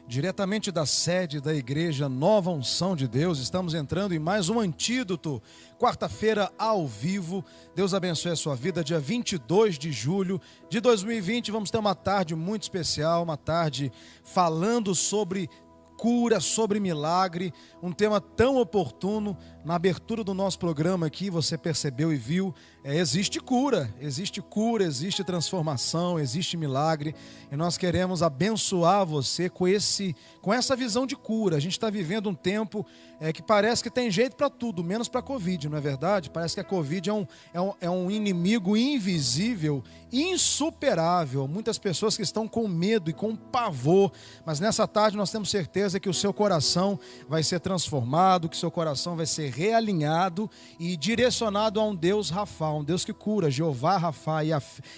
Diretamente da sede da Igreja Nova Unção de Deus, estamos entrando em mais um Antídoto, quarta-feira ao vivo. Deus abençoe a sua vida, dia 22 de julho de 2020, vamos ter uma tarde muito especial, uma tarde falando sobre cura, sobre milagre, um tema tão oportuno. Na abertura do nosso programa aqui, você percebeu e viu, existe cura, existe transformação, existe milagre, e nós queremos abençoar você com essa visão de cura. A gente está vivendo um tempo que parece que tem jeito para tudo, menos para a Covid, não é verdade? Parece que a Covid é um inimigo invisível, insuperável. Muitas pessoas que estão com medo e com pavor, mas nessa tarde nós temos certeza que o seu coração vai ser transformado, que o seu coração vai ser realinhado e direcionado a um Deus Rafá, um Deus que cura, Jeová Rafá,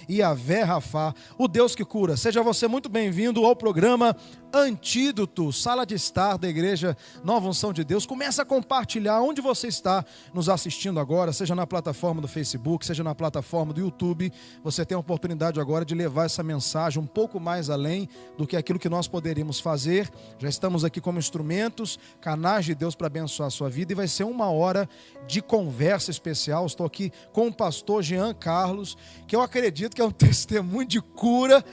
Yavé Rafá, o Deus que cura. Seja você muito bem-vindo ao programa Antídoto, sala de estar da Igreja Nova Unção de Deus. Começa a compartilhar onde você está nos assistindo agora, seja na plataforma do Facebook, seja na plataforma do YouTube. Você tem a oportunidade agora de levar essa mensagem um pouco mais além do que aquilo que nós poderíamos fazer. Já estamos aqui como instrumentos, canais de Deus para abençoar a sua vida, e vai ser uma hora de conversa especial. Estou aqui com o pastor Jean Carlos, que eu acredito que é um testemunho de cura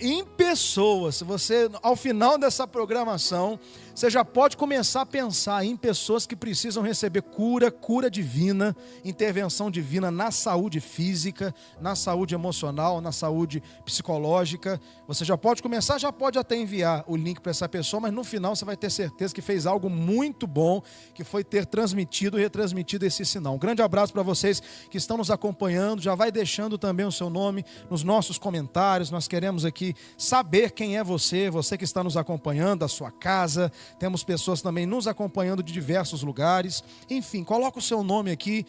em pessoa. Se você, ao final dessa programação, você já pode começar a pensar em pessoas que precisam receber cura divina, intervenção divina na saúde física, na saúde emocional, na saúde psicológica. Você já pode começar, já pode até enviar o link para essa pessoa, mas no final você vai ter certeza que fez algo muito bom, que foi ter transmitido e retransmitido esse sinal. Um grande abraço para vocês que estão nos acompanhando. Já vai deixando também o seu nome nos nossos comentários. Nós queremos aqui saber quem é você que está nos acompanhando, da sua casa. Temos pessoas também nos acompanhando de diversos lugares. Enfim, coloca o seu nome aqui.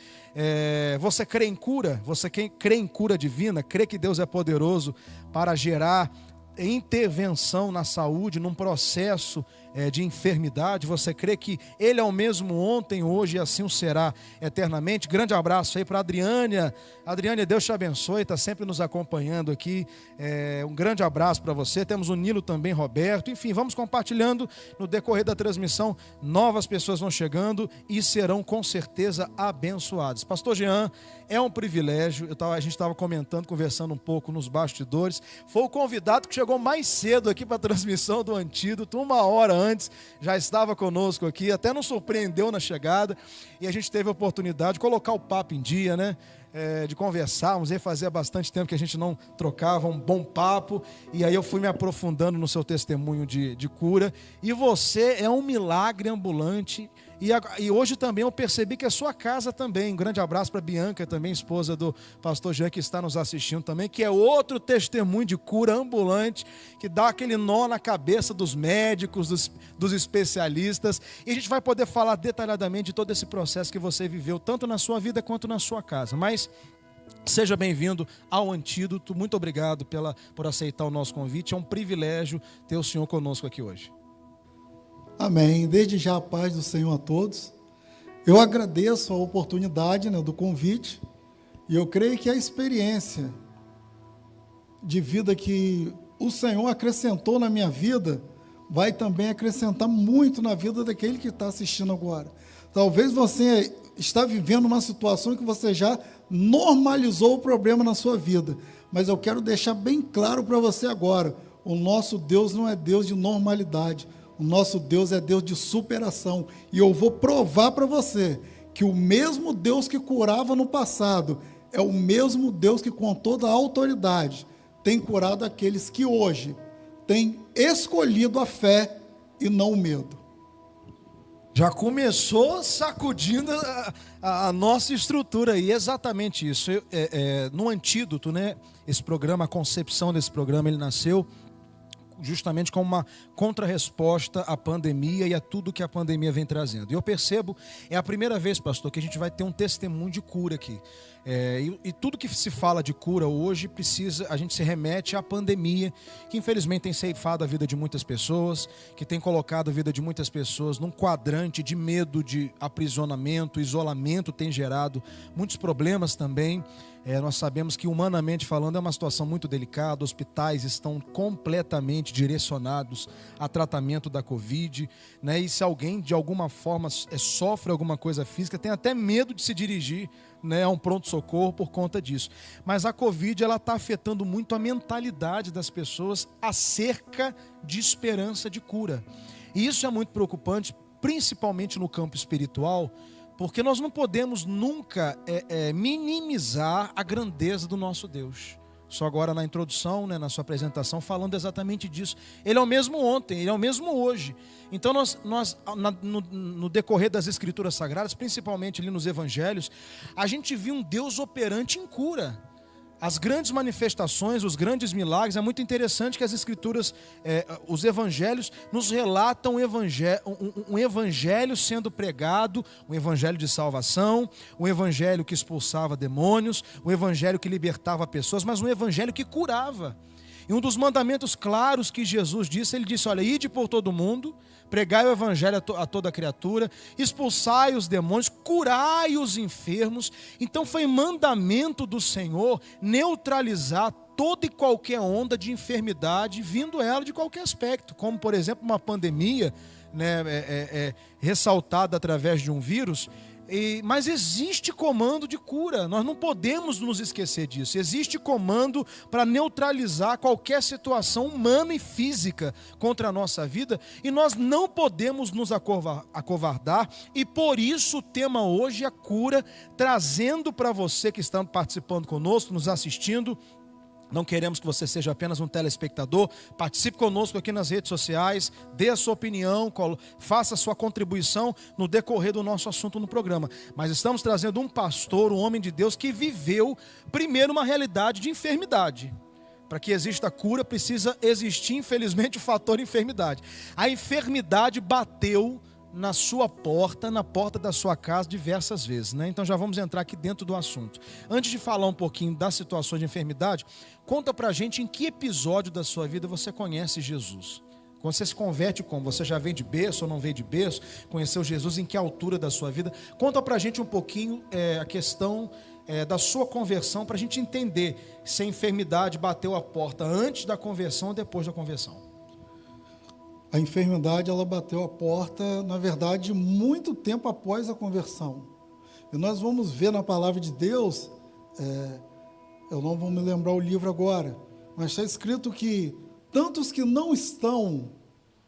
Você crê em cura? Você crê em cura divina? Crê que Deus é poderoso para gerar intervenção na saúde, num processo de enfermidade? Você crê que Ele é o mesmo ontem, hoje e assim o será eternamente? Grande abraço aí para a Adriânia. Adriânia, Deus te abençoe, está sempre nos acompanhando aqui. Um grande abraço para você. Temos o Nilo também, Roberto. Enfim, vamos compartilhando no decorrer da transmissão. Novas pessoas vão chegando e serão com certeza abençoadas. Pastor Jean, é um privilégio. A gente estava comentando, conversando um pouco nos bastidores. Foi o convidado que chegou mais cedo aqui para a transmissão do Antídoto, uma hora antes, já estava conosco aqui, até nos surpreendeu na chegada, e a gente teve a oportunidade de colocar o papo em dia, né? De conversarmos, e fazia bastante tempo que a gente não trocava um bom papo, e aí eu fui me aprofundando no seu testemunho de cura, e você é um milagre ambulante, e hoje também eu percebi que a sua casa também. Um grande abraço para a Bianca também, esposa do pastor Jean, que está nos assistindo também, que é outro testemunho de cura ambulante, que dá aquele nó na cabeça dos médicos, dos especialistas, e a gente vai poder falar detalhadamente de todo esse processo que você viveu, tanto na sua vida quanto na sua casa. Mas seja bem-vindo ao Antídoto. Muito obrigado por aceitar o nosso convite. É um privilégio ter o senhor conosco aqui hoje. Amém. Desde já a paz do Senhor a todos. Eu agradeço a oportunidade, do convite, e eu creio que a experiência de vida que o Senhor acrescentou na minha vida vai também acrescentar muito na vida daquele que está assistindo agora. Talvez você está vivendo uma situação que você já normalizou o problema na sua vida, mas eu quero deixar bem claro para você agora: o nosso Deus não é Deus de normalidade. O O nosso Deus é Deus de superação. E eu vou provar para você que o mesmo Deus que curava no passado é o mesmo Deus que, com toda a autoridade, tem curado aqueles que hoje têm escolhido a fé e não o medo. Já começou sacudindo a nossa estrutura, e exatamente isso. No Antídoto, né, esse programa, a concepção desse programa, ele nasceu justamente como uma contrarresposta à pandemia e a tudo que a pandemia vem trazendo. E eu percebo, é a primeira vez, pastor, que a gente vai ter um testemunho de cura aqui. E tudo que se fala de cura hoje, a gente se remete à pandemia, que infelizmente tem ceifado a vida de muitas pessoas, que tem colocado a vida de muitas pessoas num quadrante de medo, de aprisionamento, isolamento, tem gerado muitos problemas também. Nós sabemos que, humanamente falando, é uma situação muito delicada. Hospitais estão completamente direcionados a tratamento da Covid, né? E se alguém de alguma forma sofre alguma coisa física, tem até medo de se dirigir, né, a um pronto-socorro por conta disso. Mas a Covid, ela está afetando muito a mentalidade das pessoas acerca de esperança de cura. E isso é muito preocupante, principalmente no campo espiritual, porque nós não podemos nunca minimizar a grandeza do nosso Deus. Só agora na introdução, né, na sua apresentação, falando exatamente disso. Ele é o mesmo ontem, ele é o mesmo hoje. Então no decorrer das Escrituras Sagradas, principalmente ali nos Evangelhos, a gente viu um Deus operante em cura. As grandes manifestações, os grandes milagres, é muito interessante que as Escrituras, os Evangelhos, nos relatam um evangelho sendo pregado, um evangelho de salvação, um evangelho que expulsava demônios, um evangelho que libertava pessoas, mas um evangelho que curava. E um dos mandamentos claros que Jesus disse, ele disse: olha, ide por todo mundo, pregai o evangelho a toda criatura, expulsai os demônios, curai os enfermos. Então foi mandamento do Senhor neutralizar toda e qualquer onda de enfermidade, vindo ela de qualquer aspecto, como por exemplo uma pandemia, né, ressaltada através de um vírus. Mas existe comando de cura, nós não podemos nos esquecer disso. Existe comando para neutralizar qualquer situação humana e física contra a nossa vida, e nós não podemos nos acovardar, e por isso o tema hoje é a cura, trazendo para você que está participando conosco, nos assistindo. Não queremos que você seja apenas um telespectador. Participe conosco aqui nas redes sociais, dê a sua opinião, faça a sua contribuição no decorrer do nosso assunto no programa. Mas estamos trazendo um pastor, um homem de Deus que viveu primeiro uma realidade de enfermidade. Para que exista cura, precisa existir, infelizmente, o fator enfermidade. A enfermidade bateu na sua porta, na porta da sua casa diversas vezes, né? Então já vamos entrar aqui dentro do assunto. Antes de falar um pouquinho das situações de enfermidade, conta pra gente em que episódio da sua vida você conhece Jesus. Quando você se converte, como? Você já vem de berço ou não veio de berço? Conheceu Jesus em que altura da sua vida? Conta pra gente um pouquinho a questão da sua conversão, pra gente entender se a enfermidade bateu a porta antes da conversão ou depois da conversão. A enfermidade, ela bateu a porta, na verdade, muito tempo após a conversão. E nós vamos ver na palavra de Deus, eu não vou me lembrar o livro agora, mas está escrito que tantos que não estão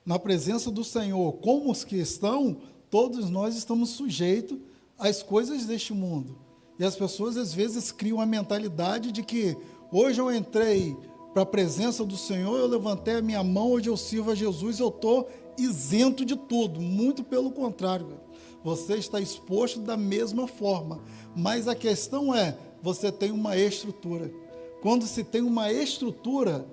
na presença do Senhor, como os que estão, todos nós estamos sujeitos às coisas deste mundo. E as pessoas, às vezes, criam a mentalidade de que hoje eu entrei para a presença do Senhor, eu levantei a minha mão, hoje eu sirvo a Jesus, eu estou isento de tudo. Muito pelo contrário, você está exposto da mesma forma, mas a questão é, você tem uma estrutura. Quando se tem uma estrutura,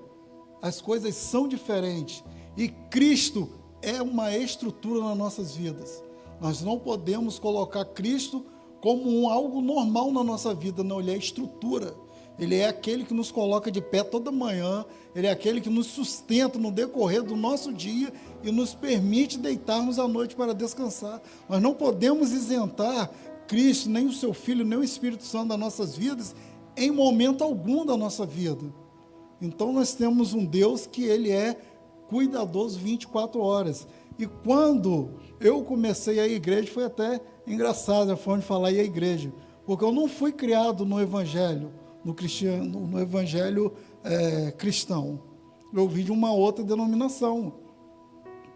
as coisas são diferentes, e Cristo é uma estrutura nas nossas vidas. Nós não podemos colocar Cristo como algo normal na nossa vida, não, Ele é estrutura. Ele é aquele que nos coloca de pé toda manhã, Ele é aquele que nos sustenta no decorrer do nosso dia e nos permite deitarmos à noite para descansar. Nós não podemos isentar Cristo, nem o Seu Filho, nem o Espírito Santo das nossas vidas, em momento algum da nossa vida. Então nós temos um Deus que Ele é cuidadoso 24 horas. E quando eu comecei a igreja, foi até engraçado a forma de falar ir à igreja, porque eu não fui criado no Evangelho, no Evangelho cristão. Eu vim de uma outra denominação.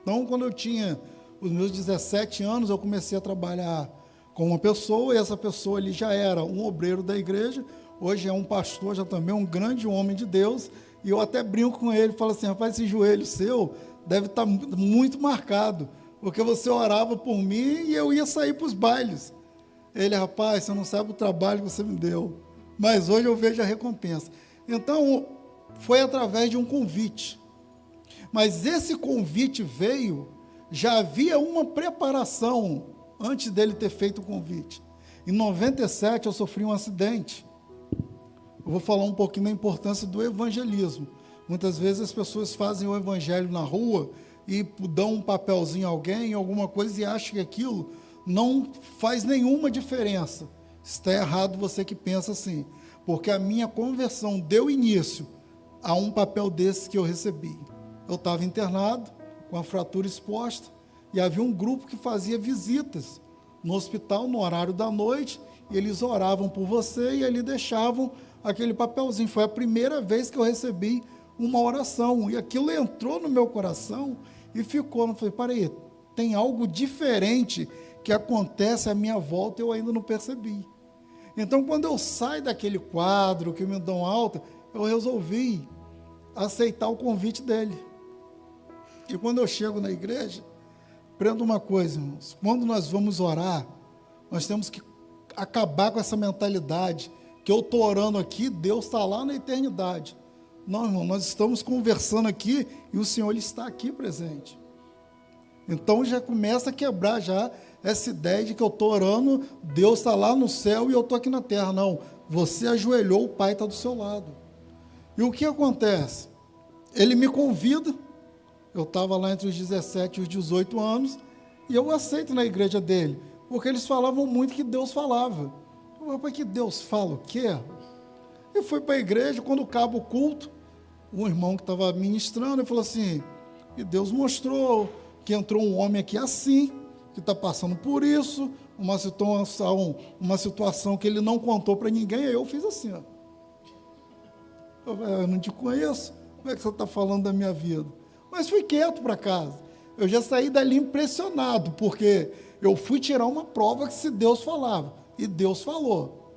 Então, quando eu tinha os meus 17 anos, eu comecei a trabalhar com uma pessoa, e essa pessoa ali já era um obreiro da igreja, hoje é um pastor, já também um grande homem de Deus, e eu até brinco com ele, falo assim, rapaz, esse joelho seu deve estar muito marcado, porque você orava por mim e eu ia sair para os bailes. Ele, rapaz, você não sabe o trabalho que você me deu, mas hoje eu vejo a recompensa. Então, foi através de um convite, mas esse convite veio, já havia uma preparação antes dele ter feito o convite. Em 97 eu sofri um acidente. Eu vou falar um pouquinho da importância do evangelismo. Muitas vezes as pessoas fazem o evangelho na rua e dão um papelzinho a alguém, alguma coisa, e acham que aquilo não faz nenhuma diferença. Está errado você que pensa assim, porque a minha conversão deu início a um papel desse que eu recebi. Eu estava internado, com a fratura exposta, e havia um grupo que fazia visitas no hospital no horário da noite, e eles oravam por você e ali deixavam aquele papelzinho. Foi a primeira vez que eu recebi uma oração, e aquilo entrou no meu coração e ficou. Eu falei, peraí, tem algo diferente que acontece à minha volta e eu ainda não percebi. Então, quando eu saio daquele quadro que me dão alta, eu resolvi aceitar o convite dele. E quando eu chego na igreja, aprendo uma coisa, irmãos, quando nós vamos orar, nós temos que acabar com essa mentalidade, que eu estou orando aqui, Deus está lá na eternidade. Não, irmão, nós estamos conversando aqui e o Senhor ele está aqui presente. Então já começa a quebrar já essa ideia de que eu estou orando, Deus está lá no céu e eu estou aqui na terra. Não, você ajoelhou, o Pai está do seu lado. E o que acontece? Ele me convida, eu estava lá entre os 17 e os 18 anos, e eu aceito na igreja dele, porque eles falavam muito que Deus falava. Eu falei, que Deus fala o quê? Eu fui para a igreja, quando acaba o culto, um irmão que estava ministrando, ele falou assim, e Deus mostrou que entrou um homem aqui assim, que está passando por isso, uma situação que ele não contou para ninguém, aí eu fiz assim, ó. Eu não te conheço, como é que você está falando da minha vida? Mas fui quieto para casa. Eu já saí dali impressionado, porque eu fui tirar uma prova que se Deus falava, e Deus falou.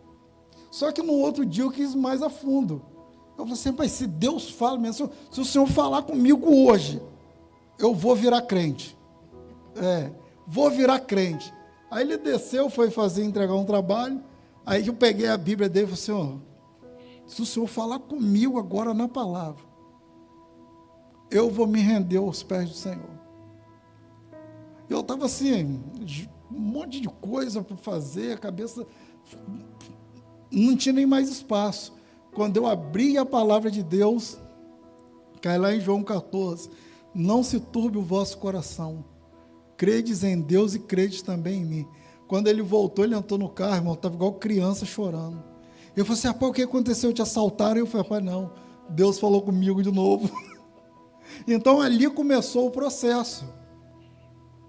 Só que no outro dia eu quis mais a fundo. Eu falei assim, pai, se Deus fala mesmo, se o Senhor falar comigo hoje, eu vou virar crente. Vou virar crente. Aí ele desceu, foi entregar um trabalho, aí eu peguei a Bíblia dele e falei, Senhor, se o Senhor falar comigo agora na palavra, eu vou me render aos pés do Senhor. Eu estava assim, um monte de coisa para fazer, a cabeça não tinha nem mais espaço. Quando eu abri a palavra de Deus, cai lá em João 14, não se turbe o vosso coração, credes em Deus e credes também em mim. Quando ele voltou, ele entrou no carro, irmão, estava igual criança chorando. Eu falei assim, rapaz, o que aconteceu? Te assaltaram? Eu falei, rapaz, não, Deus falou comigo de novo. Então ali começou o processo.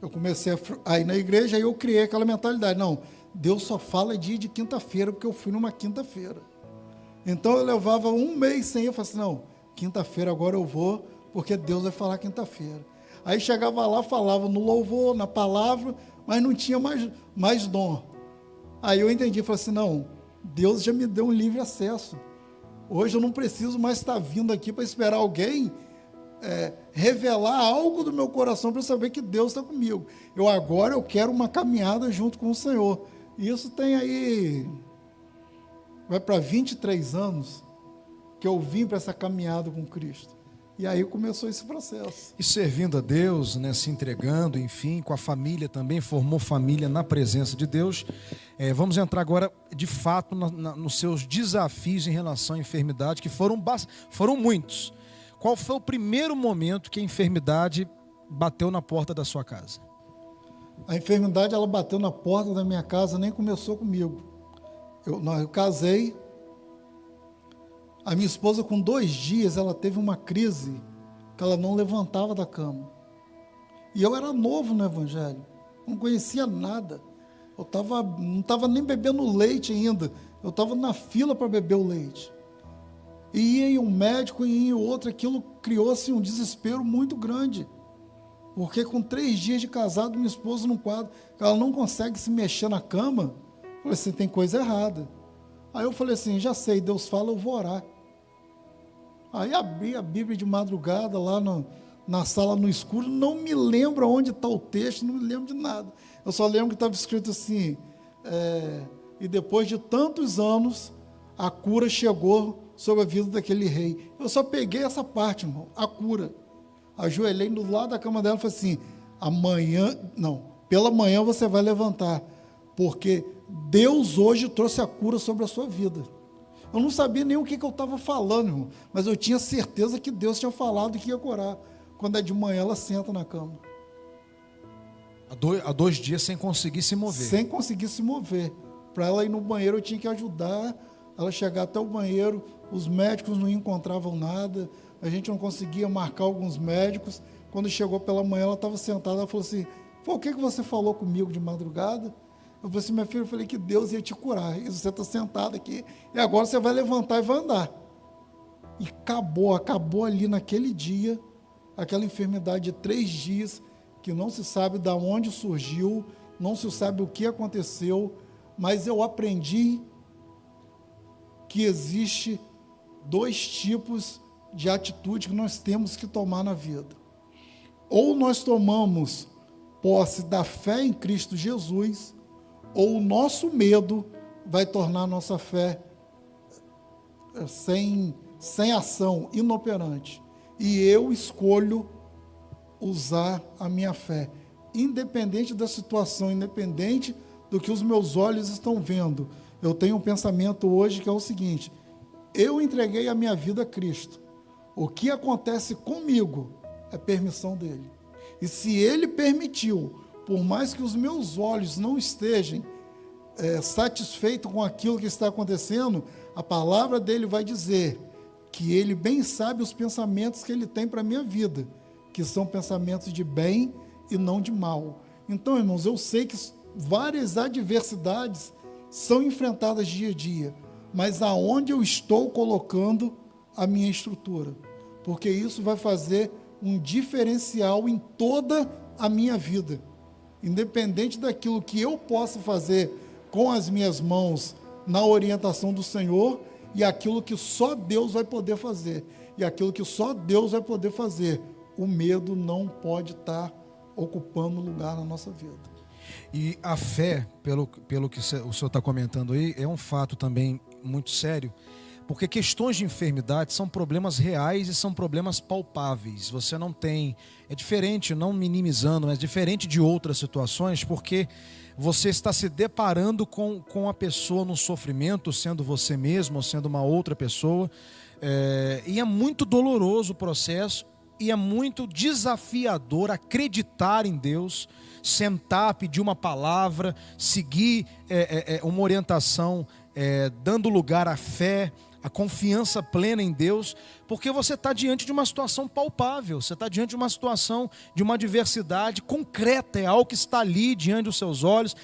Eu comecei a ir na igreja e eu criei aquela mentalidade, não, Deus só fala dia de quinta-feira, porque eu fui numa quinta-feira. Então eu levava um mês sem ir, eu falei assim, não, quinta-feira agora eu vou, porque Deus vai falar quinta-feira. Aí chegava lá, falava no louvor, na palavra, mas não tinha mais dom. Aí eu entendi, falei assim, não, Deus já me deu um livre acesso. Hoje eu não preciso mais estar vindo aqui para esperar alguém revelar algo do meu coração para eu saber que Deus está comigo. Agora eu quero uma caminhada junto com o Senhor. E isso tem aí, vai para 23 anos que eu vim para essa caminhada com Cristo. E aí começou esse processo. E servindo a Deus, né, se entregando, enfim, com a família também, formou família na presença de Deus. Vamos entrar agora, de fato, nos seus desafios em relação à enfermidade, que foram muitos. Qual foi o primeiro momento que a enfermidade bateu na porta da sua casa? A enfermidade, ela bateu na porta da minha casa, nem começou comigo. Eu casei. A minha esposa, com 2 dias, ela teve uma crise que ela não levantava da cama. E eu era novo no Evangelho, não conhecia nada. Eu não estava nem bebendo leite ainda. Eu estava na fila para beber o leite. E ia em um médico e ia em outro, aquilo criou-se um desespero muito grande. Porque com 3 dias de casado, minha esposa num quadro, ela não consegue se mexer na cama. Eu falei assim, tem coisa errada. Aí eu falei assim, já sei, Deus fala, eu vou orar. Aí abri a Bíblia de madrugada lá na sala no escuro, não me lembro onde está o texto, não me lembro de nada. Eu só lembro que estava escrito assim, e depois de tantos anos, a cura chegou sobre a vida daquele rei. Eu só peguei essa parte, irmão, a cura. Ajoelhei do lado da cama dela e falei assim, pela manhã você vai levantar, porque Deus hoje trouxe a cura sobre a sua vida. Eu não sabia nem o que eu estava falando, irmão, mas eu tinha certeza que Deus tinha falado que ia curar. Quando é de manhã, ela senta na cama. Há 2 dias sem conseguir se mover. Sem conseguir se mover. Para ela ir no banheiro, eu tinha que ajudar ela chegar até o banheiro. Os médicos não encontravam nada. A gente não conseguia marcar alguns médicos. Quando chegou pela manhã, ela estava sentada. Ela falou assim, o que você falou comigo de madrugada? Eu falei assim, minha filha, eu falei que Deus ia te curar. E você está sentada aqui, e agora você vai levantar e vai andar. E acabou ali naquele dia, aquela enfermidade de 3 dias, que não se sabe de onde surgiu, não se sabe o que aconteceu, mas eu aprendi que existe 2 tipos de atitude que nós temos que tomar na vida. Ou nós tomamos posse da fé em Cristo Jesus, ou o nosso medo vai tornar a nossa fé sem ação, inoperante. E eu escolho usar a minha fé, independente da situação, independente do que os meus olhos estão vendo. Eu tenho um pensamento hoje que é o seguinte, eu entreguei a minha vida a Cristo. O que acontece comigo é permissão dele. E se ele permitiu, por mais que os meus olhos não estejam satisfeitos com aquilo que está acontecendo, a palavra dele vai dizer que ele bem sabe os pensamentos que ele tem para a minha vida, que são pensamentos de bem e não de mal. Então, irmãos, eu sei que várias adversidades são enfrentadas dia a dia, mas aonde eu estou colocando a minha estrutura? Porque isso vai fazer um diferencial em toda a minha vida. Independente daquilo que eu possa fazer com as minhas mãos na orientação do Senhor e aquilo que só Deus vai poder fazer. E aquilo que só Deus vai poder fazer, o medo não pode estar ocupando lugar na nossa vida. E a fé, pelo que o senhor está comentando aí, é um fato também muito sério, porque questões de enfermidade são problemas reais e são problemas palpáveis. Você não tem... É diferente, não minimizando, mas diferente de outras situações, porque você está se deparando com a pessoa no sofrimento, sendo você mesmo ou sendo uma outra pessoa. E é muito doloroso o processo e é muito desafiador acreditar em Deus, sentar, pedir uma palavra, seguir uma orientação, dando lugar à fé, a confiança plena em Deus, porque você está diante de uma situação palpável, você está diante de uma situação, de uma adversidade concreta, é algo que está ali diante dos seus olhos.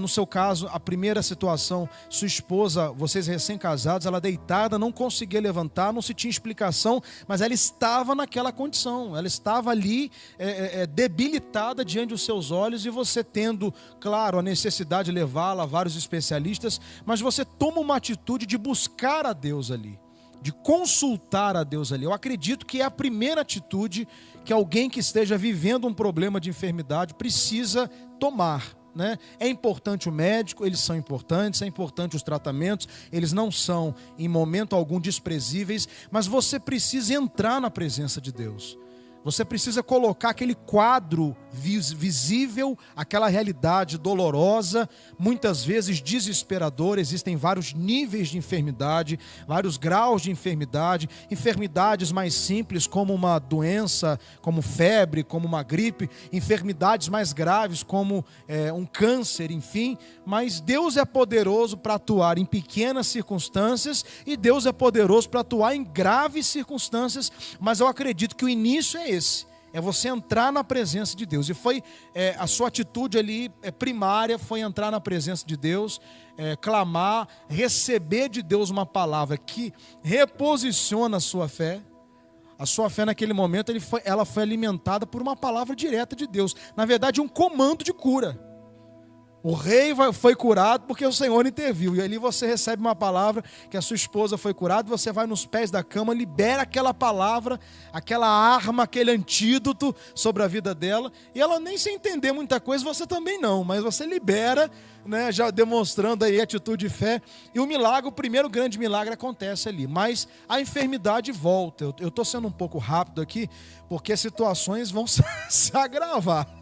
No seu caso, a primeira situação, sua esposa, vocês recém-casados, ela deitada, não conseguia levantar, não se tinha explicação, mas ela estava naquela condição, ela estava ali debilitada diante dos seus olhos, e você tendo, claro, a necessidade de levá-la a vários especialistas, mas você toma uma atitude de buscar a Deus ali, de consultar a Deus ali. Eu acredito que é a primeira atitude que alguém que esteja vivendo um problema de enfermidade precisa tomar, né? É importante o médico, eles são importantes, é importante os tratamentos, eles não são em momento algum desprezíveis, mas você precisa entrar na presença de Deus. Você precisa colocar aquele quadro visível, aquela realidade dolorosa, muitas vezes desesperadora. Existem vários níveis de enfermidade, vários graus de enfermidade, enfermidades mais simples como uma doença, como febre, como uma gripe, enfermidades mais graves como um câncer, enfim. Mas Deus é poderoso para atuar em pequenas circunstâncias e Deus é poderoso para atuar em graves circunstâncias, mas eu acredito que o início é esse, é você entrar na presença de Deus. E foi a sua atitude ali primária, foi entrar na presença de Deus, clamar, receber de Deus uma palavra que reposiciona a sua fé. A sua fé naquele momento, ela foi alimentada por uma palavra direta de Deus. Na verdade, um comando de cura. O rei foi curado porque o Senhor interviu. E ali você recebe uma palavra que a sua esposa foi curada, você vai nos pés da cama, libera aquela palavra, aquela arma, aquele antídoto sobre a vida dela. E ela nem sem entender muita coisa, você também não. Mas você libera, né, já demonstrando aí atitude de fé. E o milagre, o primeiro grande milagre acontece ali. Mas a enfermidade volta. Eu estou sendo um pouco rápido aqui, porque as situações vão se agravar.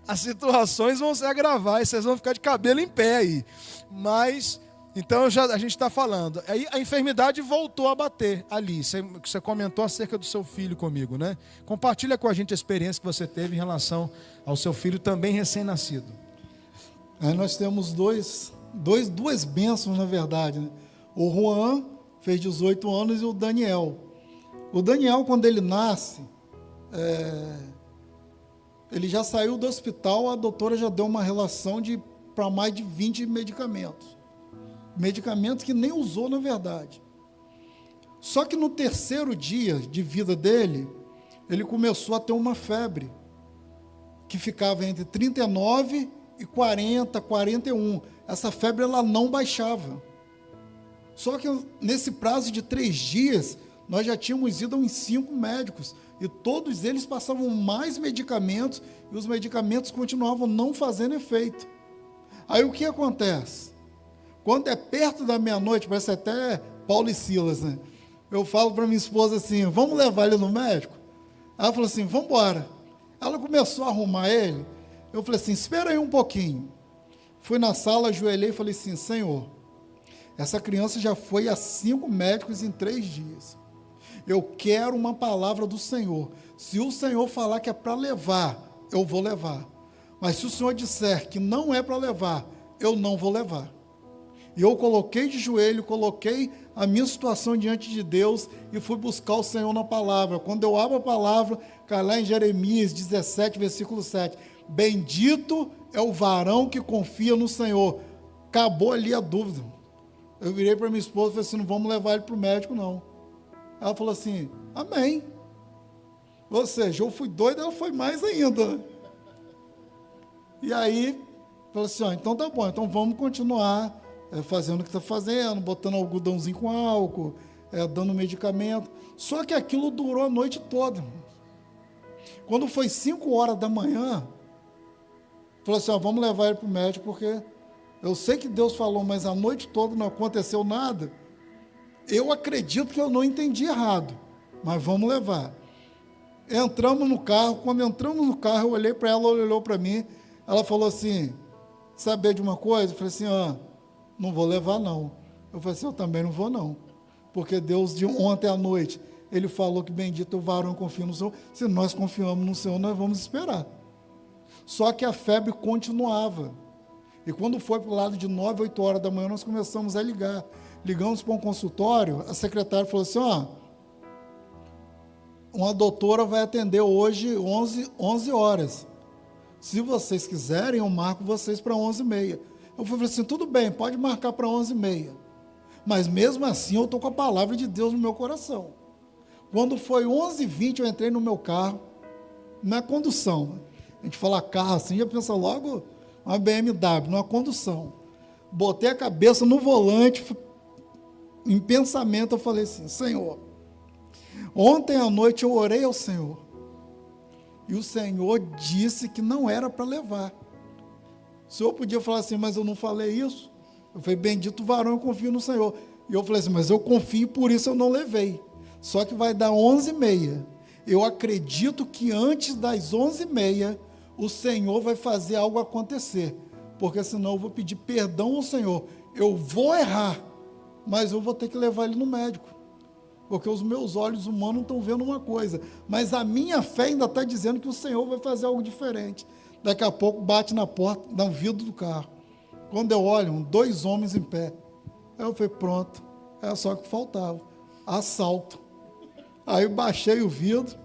As situações vão se agravar e vocês vão ficar de cabelo em pé aí. Mas, então a gente está falando. Aí a enfermidade voltou a bater ali. Você comentou acerca do seu filho comigo, né? Compartilha com a gente a experiência que você teve em relação ao seu filho também recém-nascido. Aí nós temos duas bênçãos, na verdade, né? O Juan fez 18 anos e o Daniel. O Daniel, quando ele nasce, ele já saiu do hospital, a doutora já deu uma relação para mais de 20 medicamentos. Medicamentos que nem usou, na verdade. Só que no terceiro dia de vida dele, ele começou a ter uma febre, que ficava entre 39 e 40, 41. Essa febre, ela não baixava. Só que nesse prazo de 3 dias, nós já tínhamos ido a uns 5 médicos, e todos eles passavam mais medicamentos, e os medicamentos continuavam não fazendo efeito. Aí o que acontece? Quando é perto da meia-noite, parece até Paulo e Silas, né? Eu falo para minha esposa assim, vamos levar ele no médico? Ela falou assim, vamos embora. Ela começou a arrumar ele, eu falei assim, espera aí um pouquinho. Fui na sala, ajoelhei e falei assim, Senhor, essa criança já foi a 5 médicos em 3 dias. Eu quero uma palavra do Senhor. Se o Senhor falar que é para levar, eu vou levar. Mas se o Senhor disser que não é para levar, eu não vou levar. E eu coloquei de joelho, coloquei a minha situação diante de Deus e fui buscar o Senhor na palavra. Quando eu abro a palavra, cai lá em Jeremias 17, versículo 7. Bendito é o varão que confia no Senhor. Acabou ali a dúvida. Eu virei para minha esposa e falei assim, não vamos levar ele para o médico, não. Ela falou assim, amém. Ou seja, eu fui doido, ela foi mais ainda. E aí, falou assim, então tá bom, então vamos continuar fazendo o que está fazendo, botando algodãozinho com álcool, dando medicamento. Só que aquilo durou a noite toda. Quando foi 5 horas da manhã, falou assim, vamos levar ele para o médico, porque eu sei que Deus falou, mas a noite toda não aconteceu nada. Eu acredito que eu não entendi errado, mas vamos levar. Entramos no carro, quando entramos no carro, eu olhei para ela, ela olhou para mim, ela falou assim, saber de uma coisa? Eu falei assim, não vou levar não. Eu falei assim, eu também não vou não, porque Deus de ontem à noite, Ele falou que bendito o varão confia no Senhor, se nós confiamos no Senhor, nós vamos esperar. Só que a febre continuava, e quando foi para o lado de 9, 8 horas da manhã, nós começamos a ligar. Ligamos para um consultório, a secretária falou assim, uma doutora vai atender hoje 11 horas. Se vocês quiserem, eu marco vocês para 11h30. Eu falei assim, tudo bem, pode marcar para 11h30. Mas mesmo assim, eu estou com a palavra de Deus no meu coração. Quando foi 11h20, eu entrei no meu carro, na condução. A gente fala carro assim, já pensa logo uma BMW, numa condução. Botei a cabeça no volante, em pensamento eu falei assim, Senhor, ontem à noite eu orei ao Senhor, e o Senhor disse que não era para levar. O Senhor podia falar assim, mas eu não falei isso. Eu falei, bendito varão, eu confio no Senhor. E eu falei assim, mas eu confio, por isso eu não levei. Só que vai dar 11h30. Eu acredito que antes das 11h30, o Senhor vai fazer algo acontecer, porque senão eu vou pedir perdão ao Senhor. Eu vou errar, mas eu vou ter que levar ele no médico, porque os meus olhos humanos estão vendo uma coisa, mas a minha fé ainda está dizendo que o Senhor vai fazer algo diferente. Daqui a pouco bate na porta, no vidro do carro. Quando eu olho, 2 homens em pé. Aí eu falei, pronto, era só o que faltava, assalto. Aí eu baixei o vidro,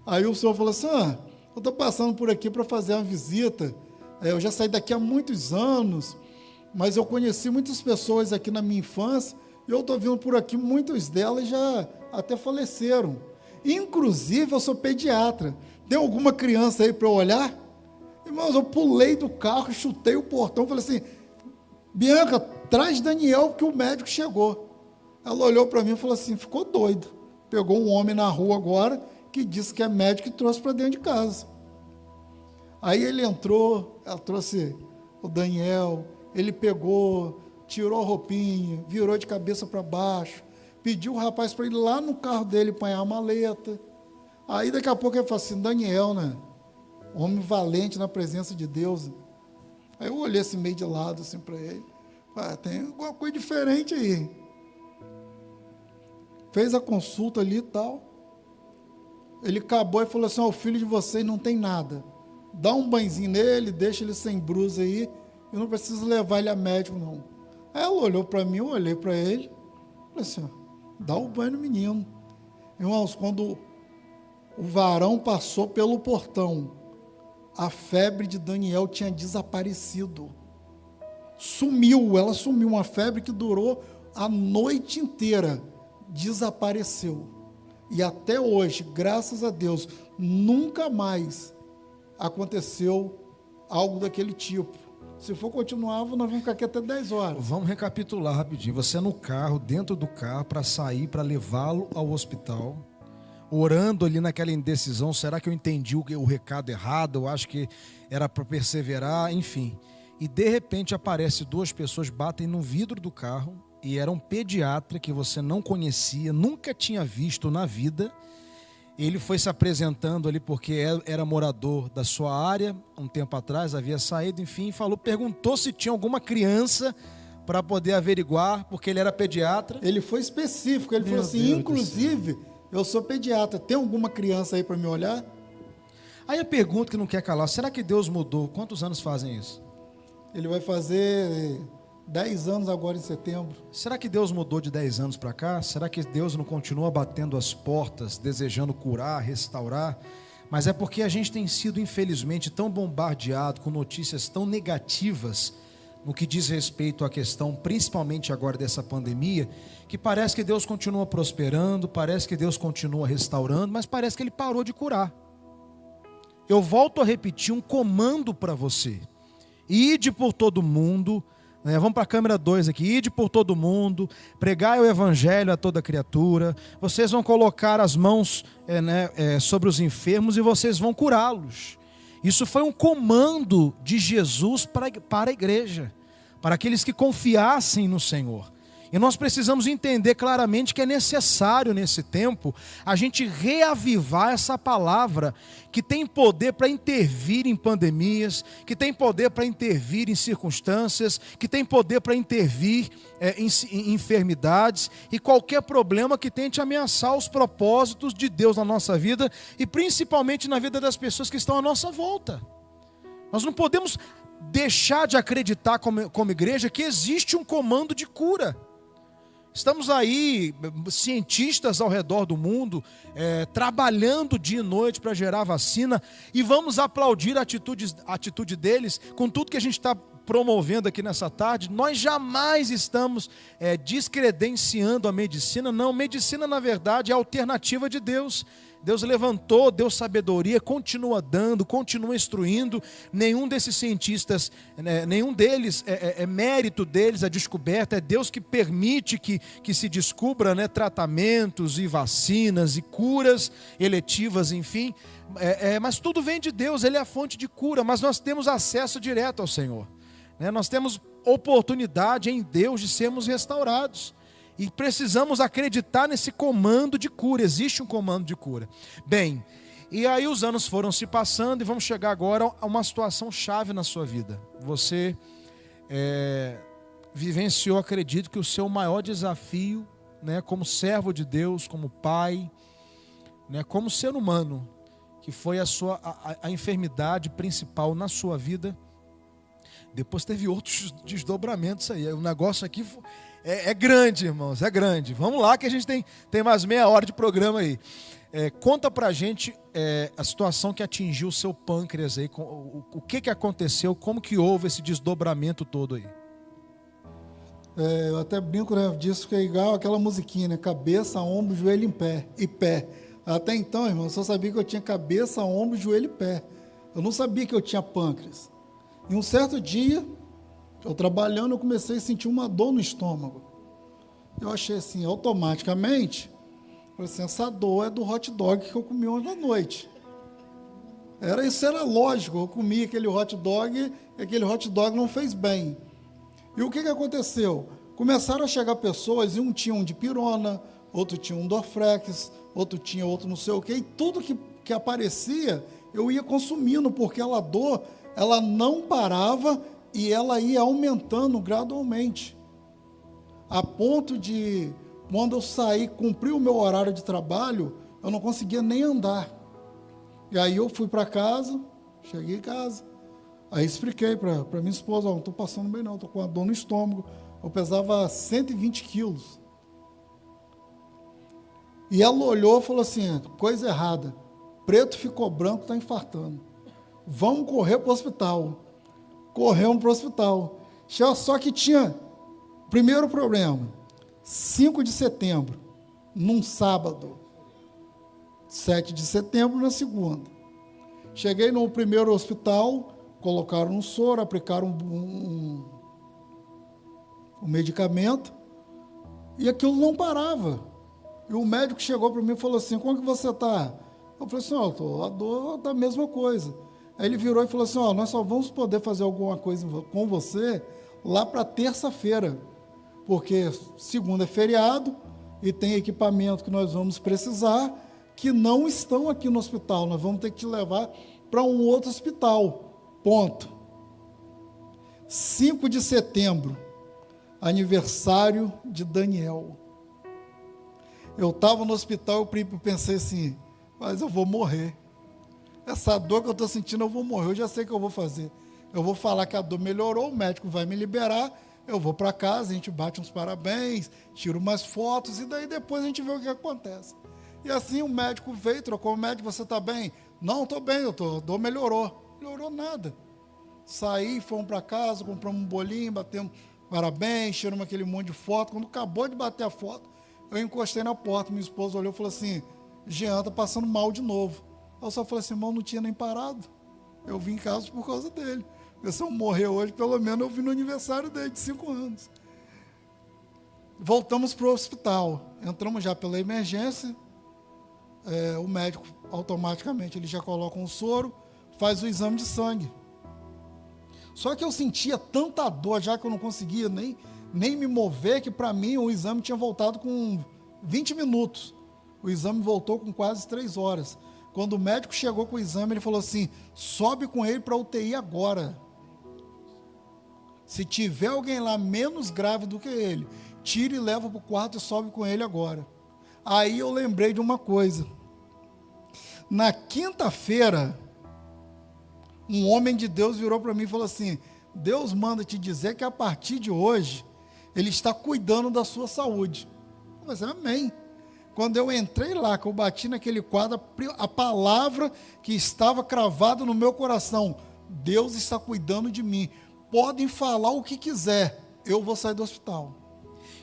aí o senhor falou assim, eu estou passando por aqui para fazer uma visita, eu já saí daqui há muitos anos, mas eu conheci muitas pessoas aqui na minha infância, E eu estou vendo por aqui, muitas delas já até faleceram. Inclusive, eu sou pediatra. Tem alguma criança aí para eu olhar? Irmãos, eu pulei do carro, chutei o portão, falei assim, Bianca, traz Daniel, porque o médico chegou. Ela olhou para mim e falou assim, ficou doido. Pegou um homem na rua agora, que disse que é médico e trouxe para dentro de casa. Aí ele entrou, ela trouxe o Daniel, ele pegou, tirou a roupinha, virou de cabeça para baixo, pediu o rapaz para ir lá no carro dele apanhar a maleta. Aí daqui a pouco ele falou assim, Daniel, né? Homem valente na presença de Deus. Aí eu olhei assim meio de lado assim para ele. Tem alguma coisa diferente aí. Fez a consulta ali e tal. Ele acabou e falou assim, o filho de vocês não tem nada. Dá um banhozinho nele, deixa ele sem brusa aí. Eu não preciso levar ele a médico, não. Aí ela olhou para mim, eu olhei para ele. Falei assim, dá o banho no menino. Irmãos, quando o varão passou pelo portão, a febre de Daniel tinha desaparecido. Sumiu, ela sumiu. Uma febre que durou a noite inteira. Desapareceu. E até hoje, graças a Deus, nunca mais aconteceu algo daquele tipo. Se for continuar, nós vamos ficar aqui até 10 horas. Vamos recapitular rapidinho. Você no carro, dentro do carro, para sair, para levá-lo ao hospital, orando ali naquela indecisão, será que eu entendi o recado errado? Eu acho que era para perseverar, enfim. E de repente aparece duas pessoas, batem no vidro do carro, e era um pediatra que você não conhecia, nunca tinha visto na vida. Ele foi se apresentando ali porque era morador da sua área, um tempo atrás, havia saído, enfim, perguntou se tinha alguma criança para poder averiguar, porque ele era pediatra. Ele foi específico, ele falou assim, inclusive, eu sou pediatra, tem alguma criança aí para me olhar? Aí a pergunta que não quer calar, será que Deus mudou? Quantos anos fazem isso? Ele vai fazer 10 anos agora em setembro. Será que Deus mudou de 10 anos para cá? Será que Deus não continua batendo as portas, desejando curar, restaurar? Mas é porque a gente tem sido, infelizmente, tão bombardeado com notícias tão negativas no que diz respeito à questão, principalmente agora dessa pandemia, que parece que Deus continua prosperando, parece que Deus continua restaurando, mas parece que Ele parou de curar. Eu volto a repetir um comando para você. Ide por todo mundo. Vamos para a câmera 2 aqui. Ide por todo mundo, pregai o evangelho a toda criatura. Vocês vão colocar as mãos sobre os enfermos e vocês vão curá-los. Isso foi um comando de Jesus para a igreja, para aqueles que confiassem no Senhor. E nós precisamos entender claramente que é necessário nesse tempo a gente reavivar essa palavra que tem poder para intervir em pandemias, que tem poder para intervir em circunstâncias, que tem poder para intervir em enfermidades e qualquer problema que tente ameaçar os propósitos de Deus na nossa vida e principalmente na vida das pessoas que estão à nossa volta. Nós não podemos deixar de acreditar como igreja que existe um comando de cura. Estamos aí, cientistas ao redor do mundo, trabalhando dia e noite para gerar vacina, e vamos aplaudir a atitude deles com tudo que a gente está promovendo aqui nessa tarde. Nós jamais estamos descredenciando a medicina, não, medicina na verdade é a alternativa de Deus. Deus levantou, deu sabedoria, continua dando, continua instruindo. Nenhum desses cientistas, nenhum deles, é mérito deles a descoberta. É Deus que permite que se descubra tratamentos e vacinas e curas eletivas, enfim. Mas tudo vem de Deus, Ele é a fonte de cura, mas nós temos acesso direto ao Senhor. Nós temos oportunidade em Deus de sermos restaurados. E precisamos acreditar nesse comando de cura. Existe um comando de cura. Bem, e aí os anos foram se passando e vamos chegar agora a uma situação chave na sua vida. Você vivenciou, acredito, que o seu maior desafio, como servo de Deus, como pai, como ser humano, que foi a enfermidade principal na sua vida. Depois teve outros desdobramentos aí. O negócio aqui é grande, irmãos, é grande. Vamos lá que a gente tem mais meia hora de programa aí. Conta pra gente a situação que atingiu o seu pâncreas aí, o que aconteceu, como que houve esse desdobramento todo aí. Eu até brinco, né, disso, que é igual aquela musiquinha, né? Cabeça, ombro, joelho e pé. Até então, irmão, eu só sabia que eu tinha cabeça, ombro, joelho e pé. Eu não sabia que eu tinha pâncreas. E um certo dia, eu trabalhando, eu comecei a sentir uma dor no estômago. Eu achei assim, automaticamente, falei assim, essa dor é do hot dog que eu comi ontem à noite. Isso era lógico, eu comi aquele hot dog e aquele hot dog não fez bem. E o que aconteceu? Começaram a chegar pessoas, e um tinha um de pirona, outro tinha um Dorflex, outro tinha outro não sei o quê, e tudo que aparecia, eu ia consumindo, porque a dor, ela não parava e ela ia aumentando gradualmente. A ponto de, quando eu saí, cumpri o meu horário de trabalho, eu não conseguia nem andar. E aí eu fui para casa, cheguei em casa, aí expliquei para minha esposa, não estou passando bem não, estou com uma dor no estômago, eu pesava 120 quilos. E ela olhou e falou assim, coisa errada, preto ficou branco, está infartando. Vamos correr para o hospital. Corremos para o hospital. Só que tinha, primeiro problema, 5 de setembro, num sábado, 7 de setembro na segunda. Cheguei no primeiro hospital, colocaram um soro, aplicaram um medicamento, e aquilo não parava. E o médico chegou para mim e falou assim, como que você está? Eu falei assim, a dor está a mesma coisa. Aí ele virou e falou assim, nós só vamos poder fazer alguma coisa com você lá para terça-feira, porque segunda é feriado e tem equipamento que nós vamos precisar, que não estão aqui no hospital, nós vamos ter que te levar para um outro hospital, ponto. 5 de setembro, aniversário de Daniel. Eu estava no hospital, eu pensei assim, mas eu vou morrer. Essa dor que eu estou sentindo, eu vou morrer, eu já sei o que eu vou fazer. Eu vou falar que a dor melhorou, o médico vai me liberar, eu vou para casa, a gente bate uns parabéns, tira umas fotos, e daí depois a gente vê o que acontece. E assim o médico veio, trocou o médico, você está bem? Não, estou bem, a dor melhorou. Melhorou nada. Saí, fomos para casa, compramos um bolinho, batemos parabéns, tiramos aquele monte de foto. Quando acabou de bater a foto, eu encostei na porta, minha esposa olhou e falou assim, Jean, está passando mal de novo. Eu só falei assim, irmão, não tinha nem parado. Eu vim em casa por causa dele. Se eu morrer hoje, pelo menos eu vim no aniversário dele, de 5 anos. Voltamos para o hospital. Entramos já pela emergência. O médico, automaticamente, ele já coloca um soro, faz o exame de sangue. Só que eu sentia tanta dor, já que eu não conseguia nem me mover, que para mim o exame tinha voltado com 20 minutos. O exame voltou com quase 3 horas. Quando o médico chegou com o exame, ele falou assim, sobe com ele para a UTI agora. Se tiver alguém lá menos grave do que ele, tira e leva para o quarto e sobe com ele agora. Aí eu lembrei de uma coisa. Na quinta-feira, um homem de Deus virou para mim e falou assim, Deus manda te dizer que a partir de hoje, Ele está cuidando da sua saúde. Eu falei assim, amém. Quando eu entrei lá, que eu bati naquele quadro, a palavra que estava cravada no meu coração, Deus está cuidando de mim. Podem falar o que quiser, eu vou sair do hospital.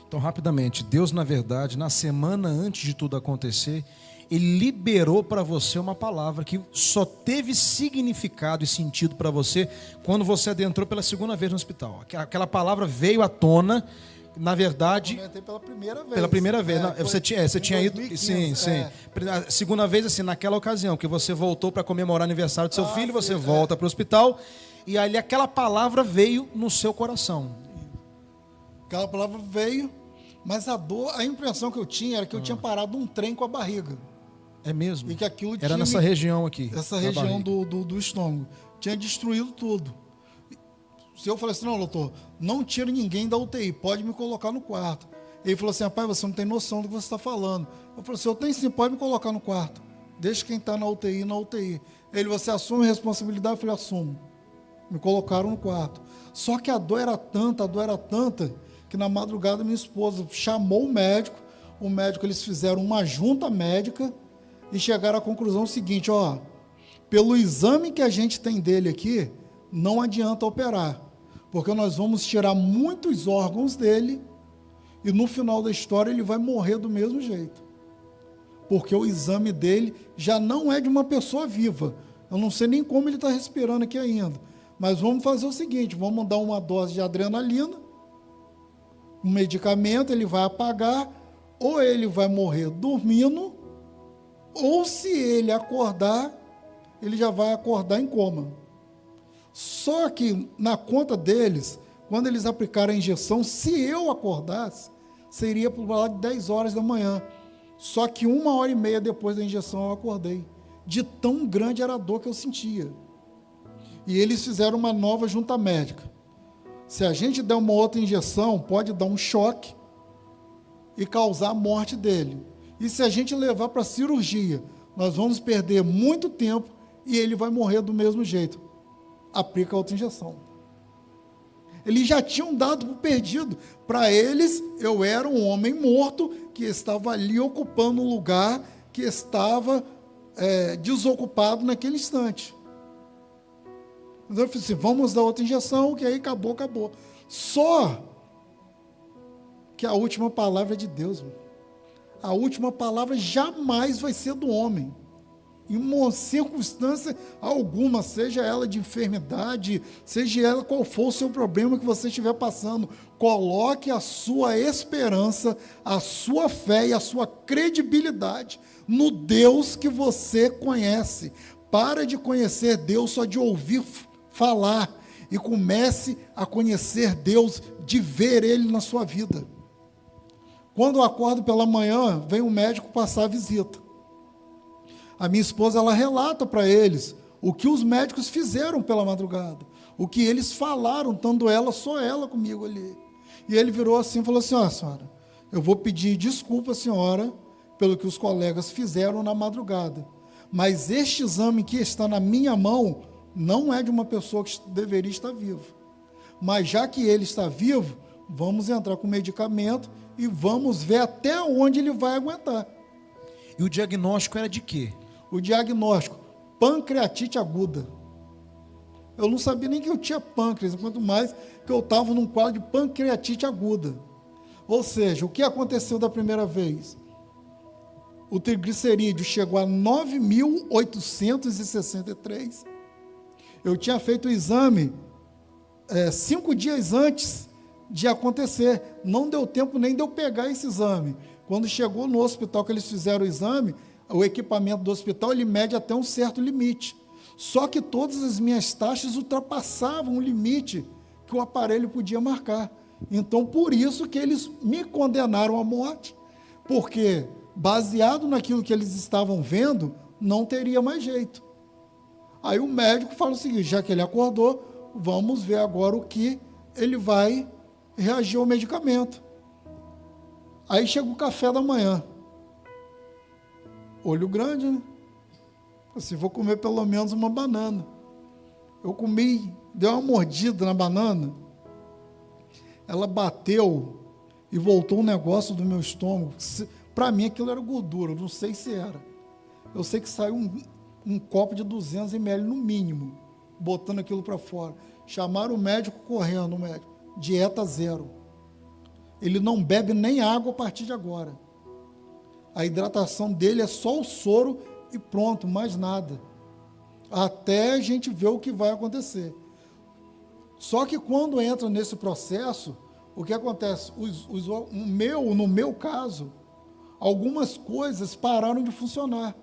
Então, rapidamente, Deus, na verdade, na semana antes de tudo acontecer, Ele liberou para você uma palavra que só teve significado e sentido para você quando você adentrou pela segunda vez no hospital. Aquela palavra veio à tona, na verdade... Eu entrei pela primeira vez. Pela primeira vez. Você tinha ido... 2015, sim. A segunda vez, assim, naquela ocasião, que você voltou para comemorar o aniversário do seu filho, você volta para o hospital, e ali aquela palavra veio no seu coração. Aquela palavra veio, mas a dor, a impressão que eu tinha era que eu tinha parado um trem com a barriga. É mesmo? E que aquilo era nessa região aqui. Essa região do estômago. Tinha destruído tudo. Se eu falei assim, não, doutor, não tira ninguém da UTI, pode me colocar no quarto. Ele falou assim, rapaz, você não tem noção do que você está falando. Eu falei assim, eu tenho sim, pode me colocar no quarto. Deixa quem está na UTI. Você assume a responsabilidade? Eu falei, assumo. Me colocaram no quarto. Só que a dor era tanta, que na madrugada minha esposa chamou o médico, eles fizeram uma junta médica e chegaram à conclusão seguinte, pelo exame que a gente tem dele aqui, não adianta operar, porque nós vamos tirar muitos órgãos dele e no final da história ele vai morrer do mesmo jeito. Porque o exame dele já não é de uma pessoa viva. Eu não sei nem como ele está respirando aqui ainda. Mas vamos fazer o seguinte, vamos dar uma dose de adrenalina, um medicamento, ele vai apagar, ou ele vai morrer dormindo, ou se ele acordar, ele já vai acordar em coma. Só que na conta deles, quando eles aplicaram a injeção, se eu acordasse, seria por lá de 10 horas da manhã. Só que 1h30 depois da injeção eu acordei. De tão grande era a dor que eu sentia. E eles fizeram uma nova junta médica. Se a gente der uma outra injeção, pode dar um choque e causar a morte dele. E se a gente levar para cirurgia, nós vamos perder muito tempo e ele vai morrer do mesmo jeito. Aplica outra injeção. Eles já tinham dado por perdido. Para eles, eu era um homem morto que estava ali ocupando um lugar que estava desocupado naquele instante. Então eu falei assim, vamos dar outra injeção, que aí acabou. Só que a última palavra é de Deus. Mano. A última palavra jamais vai ser do homem. Em uma circunstância alguma, seja ela de enfermidade, seja ela qual for o seu problema que você estiver passando, coloque a sua esperança, a sua fé e a sua credibilidade no Deus que você conhece. Para de conhecer Deus só de ouvir falar e comece a conhecer Deus de ver Ele na sua vida. Quando eu acordo pela manhã, vem um médico passar a visita. A minha esposa, ela relata para eles o que os médicos fizeram pela madrugada, o que eles falaram, estando só ela comigo ali. E ele virou assim e falou assim, senhora, eu vou pedir desculpa, senhora, pelo que os colegas fizeram na madrugada, mas este exame que está na minha mão não é de uma pessoa que deveria estar viva. Mas já que ele está vivo, vamos entrar com medicamento e vamos ver até onde ele vai aguentar. E o diagnóstico era de quê? O diagnóstico, pancreatite aguda. Eu não sabia nem que eu tinha pâncreas, quanto mais que eu estava num quadro de pancreatite aguda. Ou seja, o que aconteceu da primeira vez? O triglicerídeo chegou a 9.863. Eu tinha feito o exame 5 dias antes de acontecer. Não deu tempo nem de eu pegar esse exame. Quando chegou no hospital que eles fizeram o exame, o equipamento do hospital, ele mede até um certo limite. Só que todas as minhas taxas ultrapassavam o limite que o aparelho podia marcar. Então, por isso que eles me condenaram à morte, porque, baseado naquilo que eles estavam vendo, não teria mais jeito. Aí o médico fala o seguinte, já que ele acordou, vamos ver agora o que ele vai reagir ao medicamento. Aí chega o café da manhã. Olho grande, né? Assim, vou comer pelo menos uma banana. Eu comi, dei uma mordida na banana, ela bateu e voltou um negócio do meu estômago. Para mim aquilo era gordura, não sei se era. Eu sei que saiu um copo de 200 ml no mínimo, botando aquilo para fora. Chamaram o médico correndo, o médico, dieta zero. Ele não bebe nem água a partir de agora. A hidratação dele é só o soro e pronto, mais nada. Até a gente ver o que vai acontecer. Só que quando entra nesse processo, o que acontece? No meu caso, algumas coisas pararam de funcionar.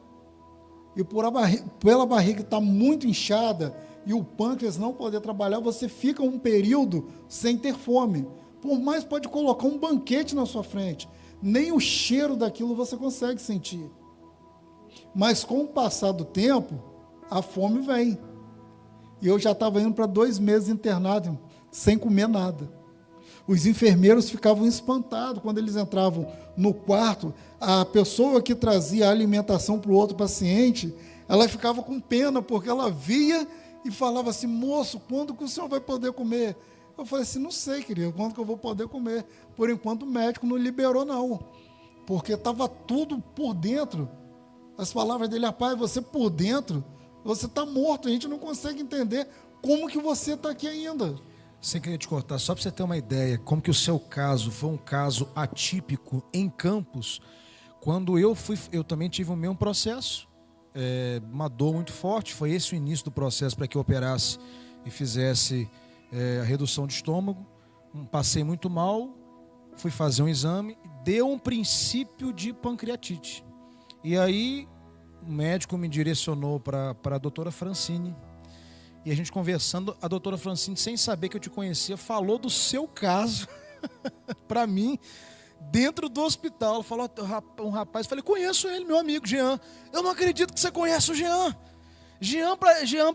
E pela barriga estar muito inchada e o pâncreas não poder trabalhar, você fica um período sem ter fome. Por mais pode colocar um banquete na sua frente, nem o cheiro daquilo você consegue sentir. Mas com o passar do tempo, a fome vem. E eu já estava indo para 2 meses internado, sem comer nada. Os enfermeiros ficavam espantados quando eles entravam no quarto. A pessoa que trazia a alimentação para o outro paciente, ela ficava com pena, porque ela via e falava assim, moço, quando que o senhor vai poder comer? Eu falei assim, não sei, querido, quando que eu vou poder comer? Por enquanto o médico não liberou, não. Porque estava tudo por dentro. As palavras dele, rapaz, você por dentro, você está morto, a gente não consegue entender como que você está aqui ainda. Sem querer te cortar, só para você ter uma ideia, como que o seu caso foi um caso atípico em Campos, quando eu também tive o mesmo processo, uma dor muito forte, foi esse o início do processo para que eu operasse e fizesse a redução de estômago, passei muito mal, fui fazer um exame, deu um princípio de pancreatite, e aí o médico me direcionou para a doutora Francine. E a gente conversando, a doutora Francine, sem saber que eu te conhecia, falou do seu caso para mim, dentro do hospital. Ela falou, um rapaz, eu falei, conheço ele, meu amigo Jean. Eu não acredito que você conhece o Jean. Jean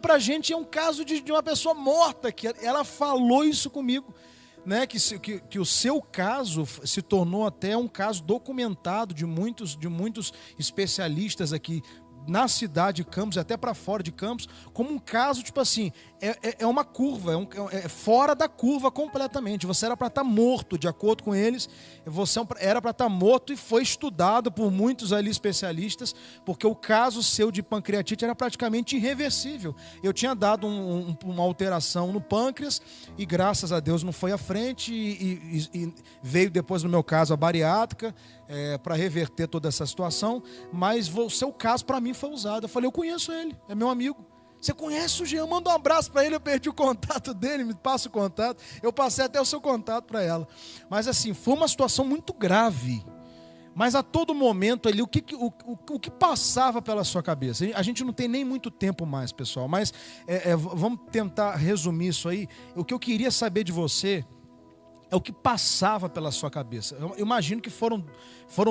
pra gente é um caso de uma pessoa morta. Que ela falou isso comigo, né? Que o seu caso se tornou até um caso documentado de muitos especialistas aqui na cidade de Campos, até para fora de Campos, como um caso, tipo assim, é uma curva, é fora da curva completamente. Você era para estar morto, de acordo com eles, você era para estar morto, e foi estudado por muitos ali especialistas, porque o caso seu de pancreatite era praticamente irreversível. Eu tinha dado uma alteração no pâncreas, e graças a Deus não foi à frente, e veio depois, no meu caso, a bariátrica, para reverter toda essa situação, mas o seu caso para mim foi usado. Eu falei, eu conheço ele, é meu amigo. Você conhece o Jean? Manda um abraço para ele. Eu perdi o contato dele, me passa o contato. Eu passei até o seu contato para ela. Mas assim, foi uma situação muito grave. Mas a todo momento ali, o que passava pela sua cabeça? A gente não tem nem muito tempo mais, pessoal, mas vamos tentar resumir isso aí. O que eu queria saber de você é o que passava pela sua cabeça. Eu imagino que foram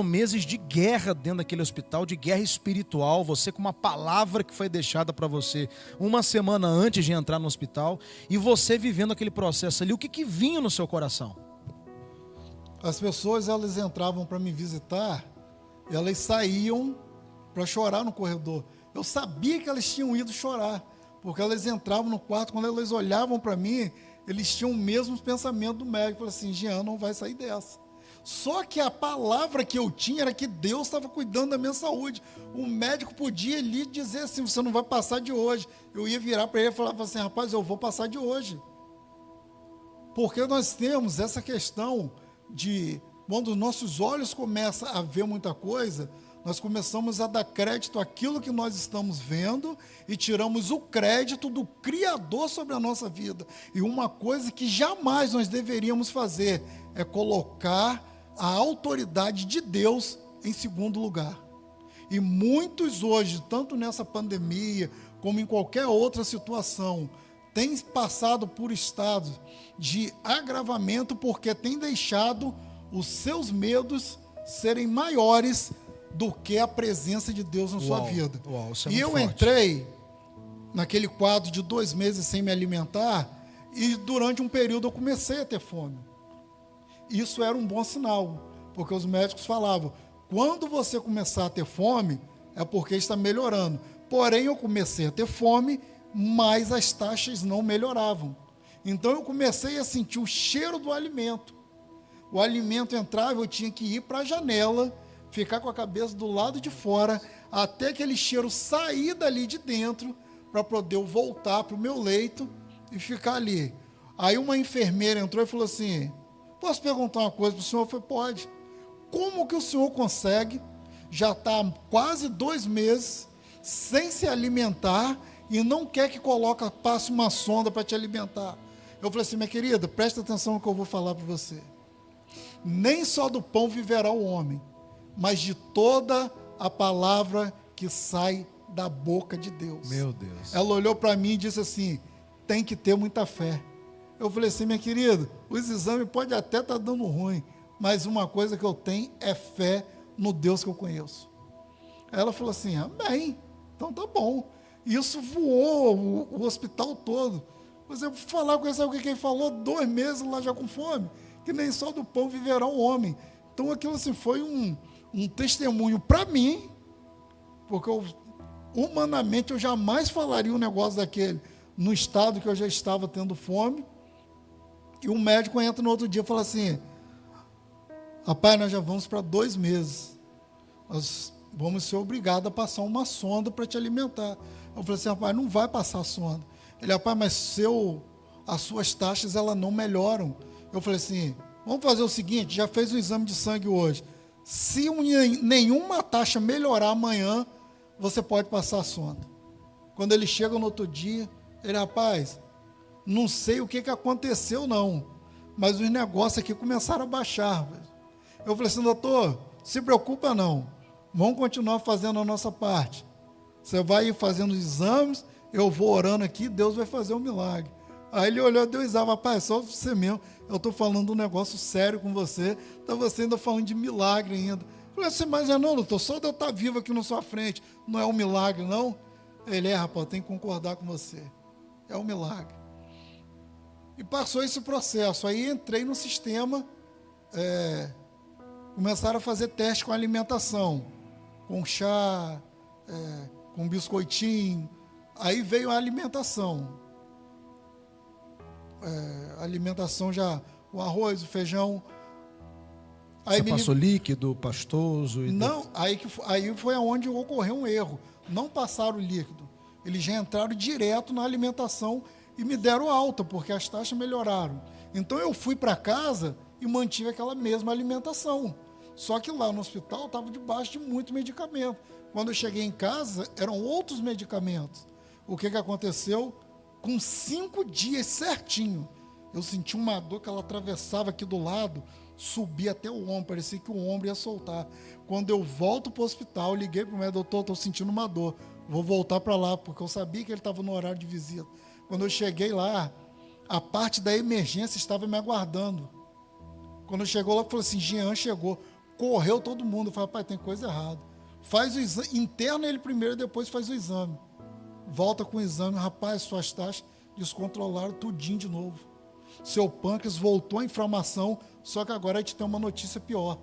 meses de guerra dentro daquele hospital, de guerra espiritual, você com uma palavra que foi deixada para você uma semana antes de entrar no hospital, e você vivendo aquele processo ali. O que vinha no seu coração? As pessoas, elas entravam para me visitar, elas saíam para chorar no corredor. Eu sabia que elas tinham ido chorar, porque elas entravam no quarto, quando elas olhavam para mim, eles tinham o mesmo pensamento do médico. Falaram assim, Jean não vai sair dessa. Só que a palavra que eu tinha era que Deus estava cuidando da minha saúde. O médico podia lhe dizer assim, você não vai passar de hoje. Eu ia virar para ele e falava assim, rapaz, eu vou passar de hoje. Porque nós temos essa questão de, quando os nossos olhos começam a ver muita coisa, nós começamos a dar crédito àquilo que nós estamos vendo e tiramos o crédito do Criador sobre a nossa vida. E uma coisa que jamais nós deveríamos fazer é colocar a autoridade de Deus em segundo lugar. E muitos hoje, tanto nessa pandemia como em qualquer outra situação, têm passado por estados de agravamento porque têm deixado os seus medos serem maiores do que a presença de Deus na sua vida. E eu entrei naquele quadro de 2 meses sem me alimentar, e durante um período eu comecei a ter fome. Isso era um bom sinal, porque os médicos falavam, quando você começar a ter fome, é porque está melhorando. Porém, eu comecei a ter fome, mas as taxas não melhoravam. Então eu comecei a sentir o cheiro do alimento. O alimento entrava, eu tinha que ir para a janela, ficar com a cabeça do lado de fora, até aquele cheiro sair dali de dentro, para poder eu voltar para o meu leito e ficar ali. Aí uma enfermeira entrou e falou assim, posso perguntar uma coisa para o senhor? Eu falei, pode. Como que o senhor consegue, já está quase 2 meses, sem se alimentar, e não quer que passe uma sonda para te alimentar? Eu falei assim, minha querida, presta atenção no que eu vou falar para você. Nem só do pão viverá o homem, mas de toda a palavra que sai da boca de Deus. Meu Deus. Ela olhou para mim e disse assim, tem que ter muita fé. Eu falei assim, minha querida, os exames podem até estar dando ruim, mas uma coisa que eu tenho é fé no Deus que eu conheço. Aí ela falou assim, amém, então tá bom. Isso voou o hospital todo. Você falar com esse, sabe o que ele falou? 2 meses lá já com fome, que nem só do pão viverá o homem. Então aquilo assim foi um testemunho para mim, porque humanamente eu jamais falaria um negócio daquele no estado que eu já estava tendo fome. E o médico entra no outro dia e fala assim, rapaz, nós já vamos para 2 meses, nós vamos ser obrigados a passar uma sonda para te alimentar. Eu falei assim, rapaz, não vai passar sonda. Ele, rapaz, mas as suas taxas elas não melhoram. Eu falei assim, vamos fazer o seguinte, já fez o exame de sangue hoje. Se nenhuma taxa melhorar amanhã, você pode passar a sonda. Quando ele chega no outro dia, ele, rapaz, não sei o que aconteceu não, mas os negócios aqui começaram a baixar. Eu falei assim, doutor, se preocupa não, vamos continuar fazendo a nossa parte. Você vai ir fazendo os exames, eu vou orando aqui, Deus vai fazer um milagre. Aí ele olhou, Deus disse, rapaz, só você mesmo, eu estou falando um negócio sério com você, então você ainda falando de milagre ainda. Eu falei assim, mas não, doutor, só de eu estar vivo aqui na sua frente, não é um milagre não? Ele, rapaz, eu tenho que concordar com você, é um milagre. E passou esse processo, aí entrei no sistema, começaram a fazer teste com alimentação, com chá, com biscoitinho, aí veio a alimentação. Alimentação já, o arroz, o feijão. Aí você passou líquido, pastoso? Não, aí foi onde ocorreu um erro. Não passaram o líquido. Eles já entraram direto na alimentação e me deram alta, porque as taxas melhoraram. Então eu fui para casa e mantive aquela mesma alimentação. Só que lá no hospital estava debaixo de muito medicamento. Quando eu cheguei em casa, eram outros medicamentos. O que aconteceu? Com 5 dias certinho, eu senti uma dor que ela atravessava aqui do lado, subia até o ombro, parecia que o ombro ia soltar. Quando eu volto para o hospital, liguei para o médico, doutor, estou sentindo uma dor, vou voltar para lá, porque eu sabia que ele estava no horário de visita. Quando eu cheguei lá, a parte da emergência estava me aguardando. Quando chegou lá, falou assim, Jean chegou, correu todo mundo. Eu falei, pai, tem coisa errada. Faz o exame, interna ele primeiro, depois faz o exame. Volta com o exame, rapaz, suas taxas descontrolaram tudinho de novo. Seu pâncreas voltou à inflamação, só que agora a gente tem uma notícia pior.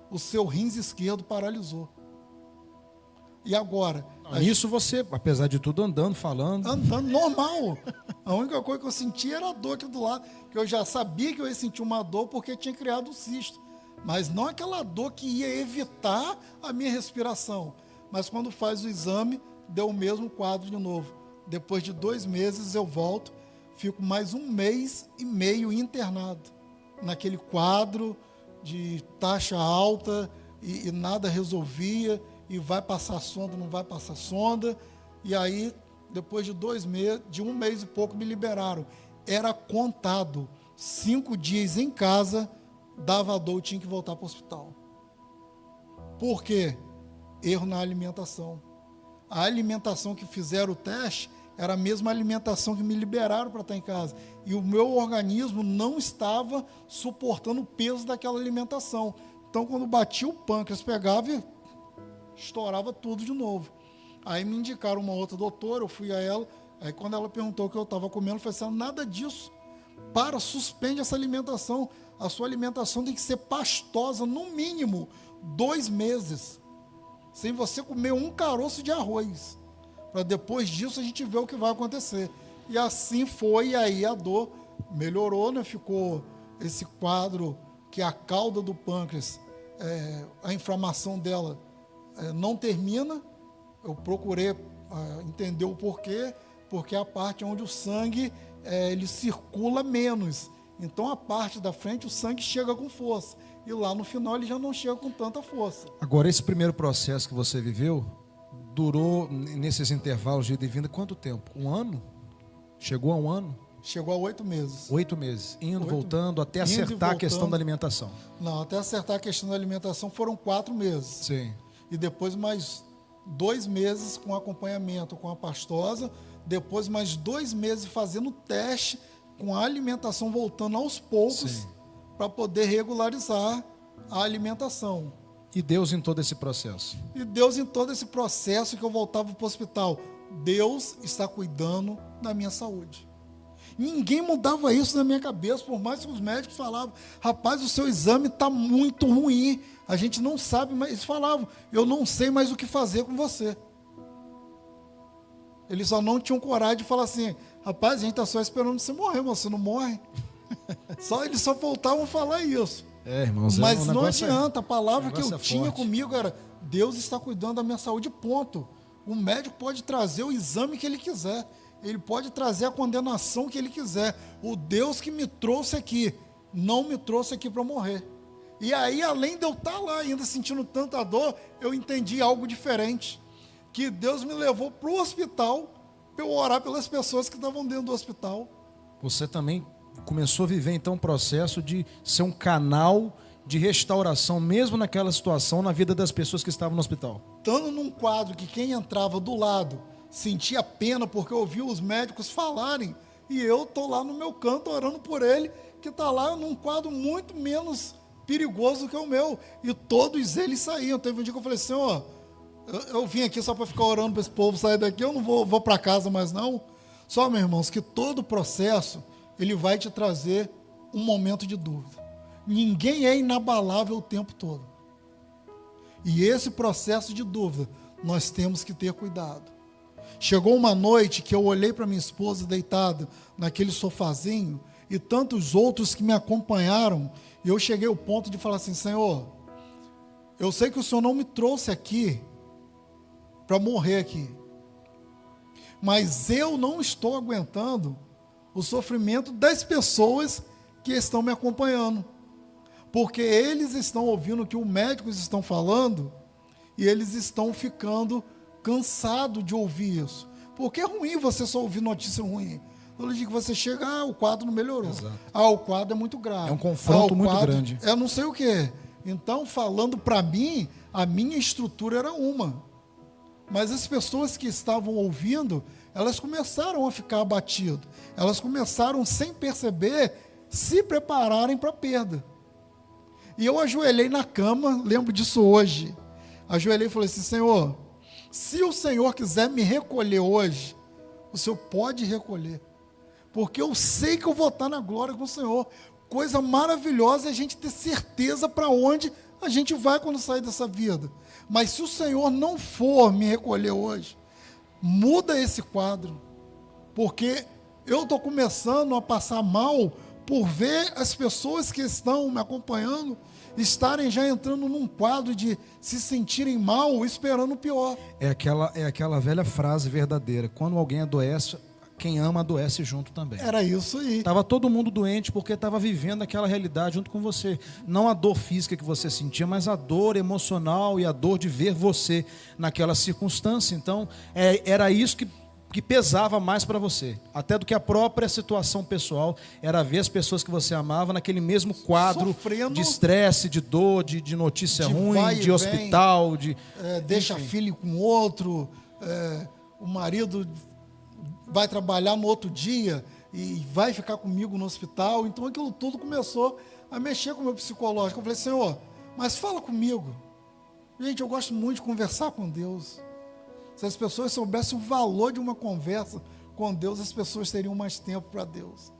O seu rins esquerdo paralisou. E agora? Nisso você, apesar de tudo, andando, falando. Andando, normal. A única coisa que eu senti era a dor aqui do lado, que eu já sabia que eu ia sentir uma dor porque tinha criado um cisto. Mas não aquela dor que ia evitar a minha respiração. Mas quando faz o exame, deu o mesmo quadro de novo. Depois de 2 meses eu volto, fico mais 1 mês e meio internado. Naquele quadro de taxa alta e nada resolvia, e vai passar sonda, não vai passar sonda. E aí, depois de 2 meses, de 1 mês e pouco, me liberaram. Era contado. 5 dias em casa, dava dor, eu tinha que voltar para o hospital. Por quê? Erro na alimentação. A alimentação que fizeram o teste era a mesma alimentação que me liberaram para estar em casa. E o meu organismo não estava suportando o peso daquela alimentação. Então, quando batia o pâncreas, pegava e estourava tudo de novo. Aí me indicaram uma outra doutora, eu fui a ela. Aí quando ela perguntou o que eu estava comendo, eu falei assim, nada disso. Suspende essa alimentação. A sua alimentação tem que ser pastosa, no mínimo 2 meses. Sem você comer um caroço de arroz, para depois disso a gente ver o que vai acontecer. E assim foi, e aí a dor melhorou, né? Ficou esse quadro que a cauda do pâncreas, a inflamação dela não termina. Eu procurei entender o porquê, porque é a parte onde o sangue ele circula menos. Então a parte da frente o sangue chega com força. E lá no final ele já não chega com tanta força. Agora, esse primeiro processo que você viveu, durou, nesses intervalos de ida e vinda, quanto tempo? 1 ano? Chegou a 1 ano? Chegou a 8 meses. 8 meses. Voltando, até acertar a questão da alimentação. Não, até acertar a questão da alimentação foram 4 meses. Sim. E depois mais 2 meses com acompanhamento com a pastosa. Depois mais 2 meses fazendo teste com a alimentação voltando aos poucos, para poder regularizar a alimentação. E Deus em todo esse processo? E Deus em todo esse processo que eu voltava para o hospital. Deus está cuidando da minha saúde. Ninguém mudava isso na minha cabeça, por mais que os médicos falavam, rapaz, o seu exame está muito ruim, a gente não sabe, mas eles falavam, eu não sei mais o que fazer com você. Eles só não tinham coragem de falar assim, rapaz, a gente está só esperando você morrer, mas você não morre. Eles só voltavam a falar isso. Irmãos, mas não adianta, a palavra que eu tinha forte comigo era, Deus está cuidando da minha saúde, ponto. O médico pode trazer o exame que ele quiser. ele pode trazer a condenação que ele quiser. O Deus que me trouxe aqui, não me trouxe aqui para morrer. E aí, além de eu estar lá ainda sentindo tanta dor, eu entendi algo diferente. Que Deus me levou para o hospital para eu orar pelas pessoas que estavam dentro do hospital. Você também começou a viver então um processo de ser um canal de restauração, mesmo naquela situação, na vida das pessoas que estavam no hospital. Estando num quadro que quem entrava do lado sentia pena porque ouvia os médicos falarem, e eu estou lá no meu canto orando por ele, que está lá num quadro muito menos perigoso do que o meu, e todos eles saíam. Teve um dia que eu falei assim, ó, eu vim aqui só para ficar orando para esse povo sair daqui, eu não vou para casa mais não. Só, meus irmãos, que todo o processo, ele vai te trazer um momento de dúvida. Ninguém é inabalável o tempo todo. E esse processo de dúvida, nós temos que ter cuidado. Chegou uma noite que eu olhei para minha esposa deitada naquele sofazinho, e tantos outros que me acompanharam, e eu cheguei ao ponto de falar assim, Senhor, eu sei que o Senhor não me trouxe aqui para morrer aqui, mas eu não estou aguentando o sofrimento das pessoas que estão me acompanhando, porque eles estão ouvindo o que os médicos estão falando, e eles estão ficando cansados de ouvir isso, porque é ruim você só ouvir notícia ruim. Todo dia que você chega, o quadro não melhorou. Exato. O quadro é muito grave. É um confronto muito grande. É não sei o quê. Então, falando para mim, a minha estrutura era uma. Mas as pessoas que estavam ouvindo, elas começaram a ficar abatidas. Elas começaram, sem perceber, se prepararem para a perda. E eu ajoelhei na cama, lembro disso hoje. Ajoelhei e falei assim, Senhor, se o Senhor quiser me recolher hoje, o Senhor pode recolher. Porque eu sei que eu vou estar na glória com o Senhor. Coisa maravilhosa é a gente ter certeza para onde a gente vai quando sair dessa vida. Mas se o Senhor não for me recolher hoje, muda esse quadro. Porque eu estou começando a passar mal por ver as pessoas que estão me acompanhando estarem já entrando num quadro de se sentirem mal, esperando o pior. É aquela velha frase verdadeira. Quando alguém adoece, quem ama adoece junto também. Era isso aí. Estava todo mundo doente porque estava vivendo aquela realidade junto com você. Não a dor física que você sentia, mas a dor emocional e a dor de ver você naquela circunstância. Então, era isso que pesava mais para você. Até do que a própria situação pessoal, era ver as pessoas que você amava naquele mesmo quadro sofrendo, de estresse, de dor, de notícia ruim, de hospital. Deixa filho com outro, o marido vai trabalhar no outro dia e vai ficar comigo no hospital. Então aquilo tudo começou a mexer com o meu psicológico. Eu falei, Senhor, mas fala comigo. Gente, eu gosto muito de conversar com Deus. Se as pessoas soubessem o valor de uma conversa com Deus, as pessoas teriam mais tempo para Deus.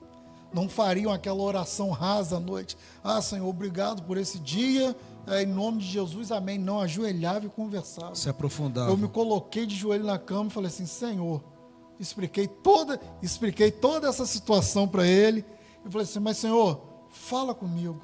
Não fariam aquela oração rasa à noite. Senhor, obrigado por esse dia, em nome de Jesus, amém. Não, ajoelhava e conversava. Se aprofundava. Eu me coloquei de joelho na cama e falei assim, Senhor, expliquei toda essa situação para ele. Eu falei assim, mas Senhor, fala comigo.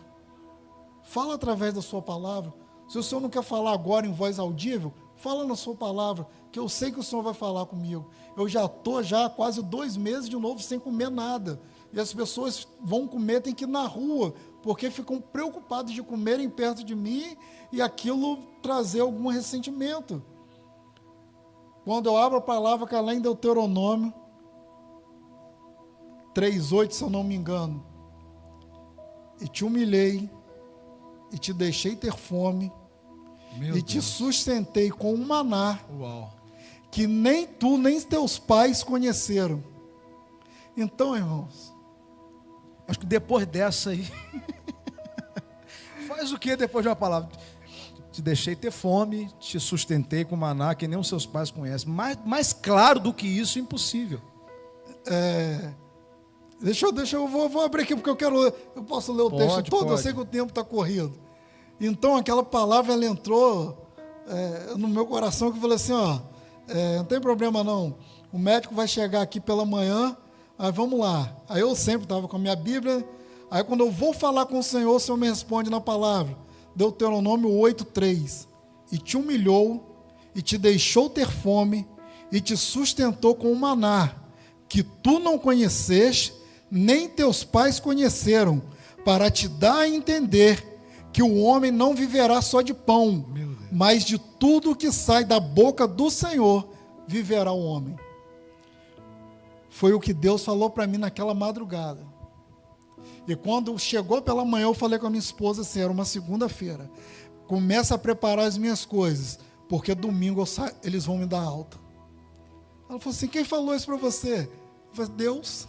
Fala através da sua palavra. Se o Senhor não quer falar agora em voz audível, fala na sua palavra, que eu sei que o Senhor vai falar comigo. Eu já estou há quase 2 meses de novo sem comer nada. E as pessoas vão comer, tem que ir na rua, porque ficam preocupadas de comerem perto de mim e aquilo trazer algum ressentimento. Quando eu abro a palavra que além do Deuteronômio 3:8, se eu não me engano, e te humilhei, e te deixei ter fome, e te sustentei com um maná, que nem tu, nem teus pais conheceram. Então, irmãos, acho que depois dessa aí, faz o que depois de uma palavra? Te deixei ter fome, te sustentei com maná que nem os seus pais conhecem. Mais claro do que isso, impossível. Eu vou abrir aqui porque eu posso ler o texto todo, eu sei que o tempo está corrido. Então aquela palavra ela entrou no meu coração, que eu falei assim, não tem problema não, o médico vai chegar aqui pela manhã, aí vamos lá. Aí eu sempre estava com a minha Bíblia, aí quando eu vou falar com o Senhor me responde na palavra, Deuteronômio 8:3, e te humilhou, e te deixou ter fome, e te sustentou com o maná, que tu não conheceste, nem teus pais conheceram, para te dar a entender que o homem não viverá só de pão, mas de tudo que sai da boca do Senhor viverá o homem. Foi o que Deus falou para mim naquela madrugada. E quando chegou pela manhã, eu falei com a minha esposa assim, era uma segunda-feira, começa a preparar as minhas coisas, porque domingo eles vão me dar alta. Ela falou assim, quem falou isso para você? Eu falei, Deus.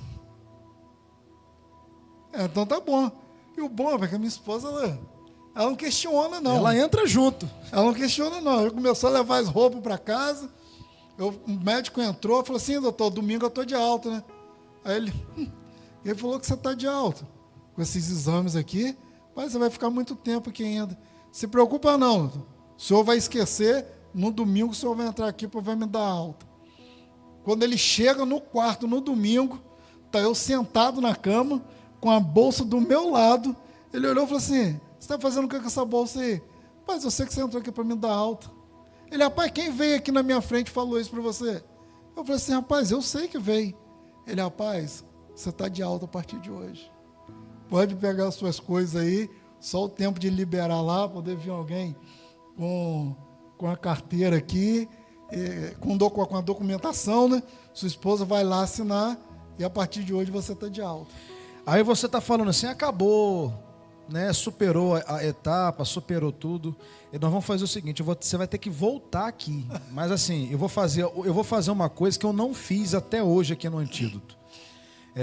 Então tá bom. E o bom é que a minha esposa, ela não questiona, não. Ela entra junto. Ela não questiona, não. Ela começou a levar as roupas para casa. O médico entrou e falou assim, doutor, domingo eu estou de alta, né? Aí ele falou que você está de alta. Com esses exames aqui, mas você vai ficar muito tempo aqui ainda. Se preocupa não, doutor. O senhor vai esquecer, no domingo o senhor vai entrar aqui para me dar alta. Quando ele chega no quarto, no domingo, está eu sentado na cama, com a bolsa do meu lado, ele olhou e falou assim, você está fazendo o que com essa bolsa aí? Rapaz, eu sei que você entrou aqui para me dar alta. Ele, rapaz, quem veio aqui na minha frente e falou isso para você? Eu falei assim, rapaz, eu sei que veio. Ele, rapaz, você está de alta a partir de hoje. Pode pegar as suas coisas aí, só o tempo de liberar lá, poder vir alguém com a carteira aqui, com a documentação, né? Sua esposa vai lá assinar e a partir de hoje você está de alta. Aí você está falando assim, acabou, né? Superou a etapa, superou tudo. E nós vamos fazer o seguinte, você vai ter que voltar aqui. Mas assim, eu vou fazer uma coisa que eu não fiz até hoje aqui no Antídoto.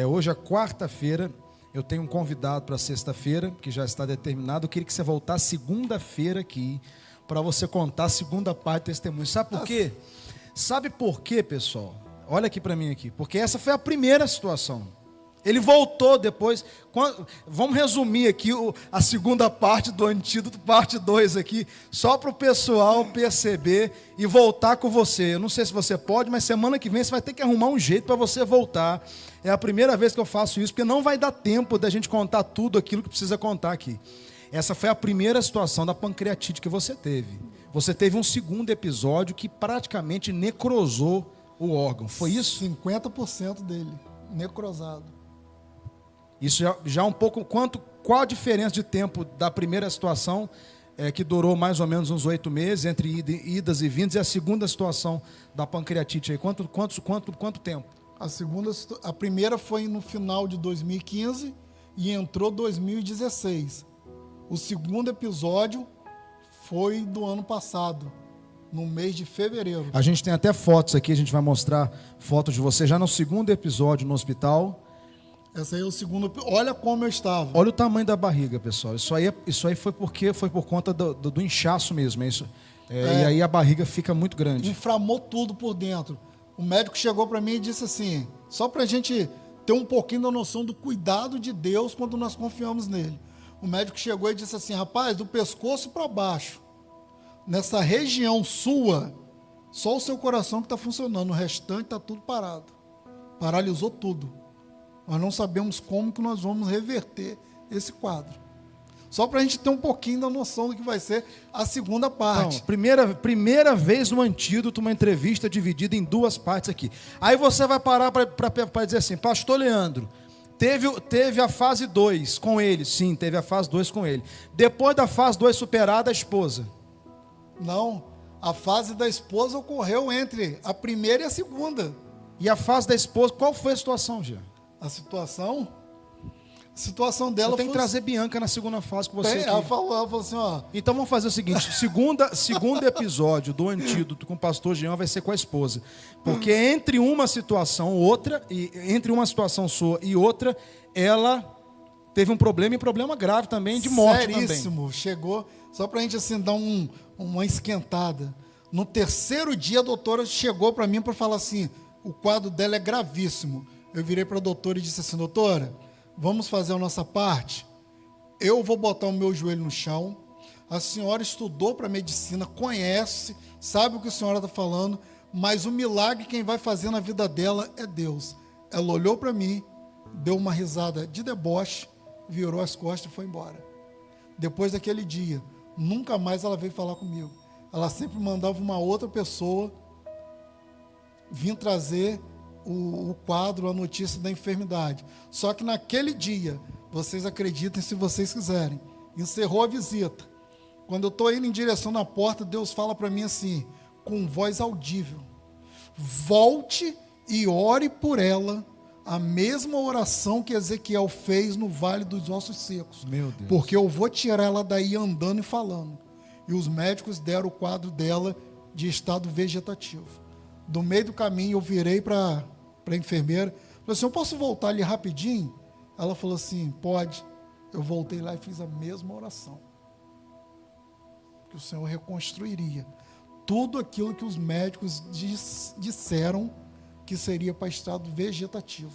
Hoje é quarta-feira, eu tenho um convidado para sexta-feira, que já está determinado. Eu queria que você voltasse segunda-feira aqui, para você contar a segunda parte do testemunho. Sabe por quê? Sabe por quê, pessoal? Olha aqui para mim aqui. Porque essa foi a primeira situação. Ele voltou depois. Vamos resumir aqui a segunda parte do Antídoto, parte 2 aqui, só para o pessoal perceber e voltar com você. Eu não sei se você pode, mas semana que vem você vai ter que arrumar um jeito para você voltar. É a primeira vez que eu faço isso, porque não vai dar tempo da gente contar tudo aquilo que precisa contar aqui. Essa foi a primeira situação da pancreatite que você teve. Você teve um segundo episódio que praticamente necrosou o órgão. Foi isso? 50% dele necrosado. Isso já um pouco. Qual a diferença de tempo da primeira situação, que durou mais ou menos uns 8 meses, entre idas e vindas, e a segunda situação da pancreatite aí? Quanto tempo? A primeira foi no final de 2015 e entrou 2016. O segundo episódio foi do ano passado, no mês de fevereiro. A gente tem até fotos aqui, a gente vai mostrar fotos de você já no segundo episódio no hospital. Essa aí é o segundo. Olha como eu estava. Olha o tamanho da barriga, pessoal. Isso aí foi por conta do inchaço mesmo. É isso. E aí a barriga fica muito grande. Inflamou tudo por dentro. O médico chegou para mim e disse assim, só para a gente ter um pouquinho da noção do cuidado de Deus quando nós confiamos nele. O médico chegou e disse assim, rapaz, do pescoço para baixo, nessa região sua, só o seu coração que está funcionando, o restante está tudo parado. Paralisou tudo. Nós não sabemos como que nós vamos reverter esse quadro. Só para a gente ter um pouquinho da noção do que vai ser a segunda parte. Então, primeira vez no Antídoto, uma entrevista dividida em 2 partes aqui. Aí você vai parar para dizer assim, pastor Leandro, teve a fase 2 com ele. Sim, teve a fase 2 com ele. Depois da fase 2 superada, a esposa. Não, a fase da esposa ocorreu entre a primeira e a segunda. E a fase da esposa, qual foi a situação, Jean? A situação dela eu tenho que trazer Bianca na segunda fase com você aqui. Ela falou assim, ó. Então vamos fazer o seguinte, segundo episódio do Antídoto com o pastor Jean vai ser com a esposa. Porque entre uma situação sua e outra, ela teve um problema e problema grave também, de morte seríssimo, também. Chegou, só pra gente assim dar uma esquentada. No terceiro dia a doutora chegou para mim para falar assim, o quadro dela é gravíssimo. Eu virei para a doutora e disse assim, doutora, vamos fazer a nossa parte? Eu vou botar o meu joelho no chão. A senhora estudou para medicina, conhece, sabe o que a senhora está falando, mas o milagre quem vai fazer na vida dela é Deus. Ela olhou para mim, deu uma risada de deboche, virou as costas e foi embora. Depois daquele dia, nunca mais ela veio falar comigo. Ela sempre mandava uma outra pessoa vir trazer o quadro, a notícia da enfermidade. Só que naquele dia, vocês acreditem se vocês quiserem, encerrou a visita. Quando eu estou indo em direção na porta, Deus fala para mim assim, com voz audível: volte e ore por ela, a mesma oração que Ezequiel fez no Vale dos Ossos Secos. Meu Deus. Porque eu vou tirar ela daí andando e falando. E os médicos deram o quadro dela de estado vegetativo. Do meio do caminho, eu virei para a enfermeira, falei assim: eu posso voltar ali rapidinho? Ela falou assim: pode. Eu voltei lá e fiz a mesma oração. Que o Senhor reconstruiria tudo aquilo que os médicos disseram que seria para estado vegetativo.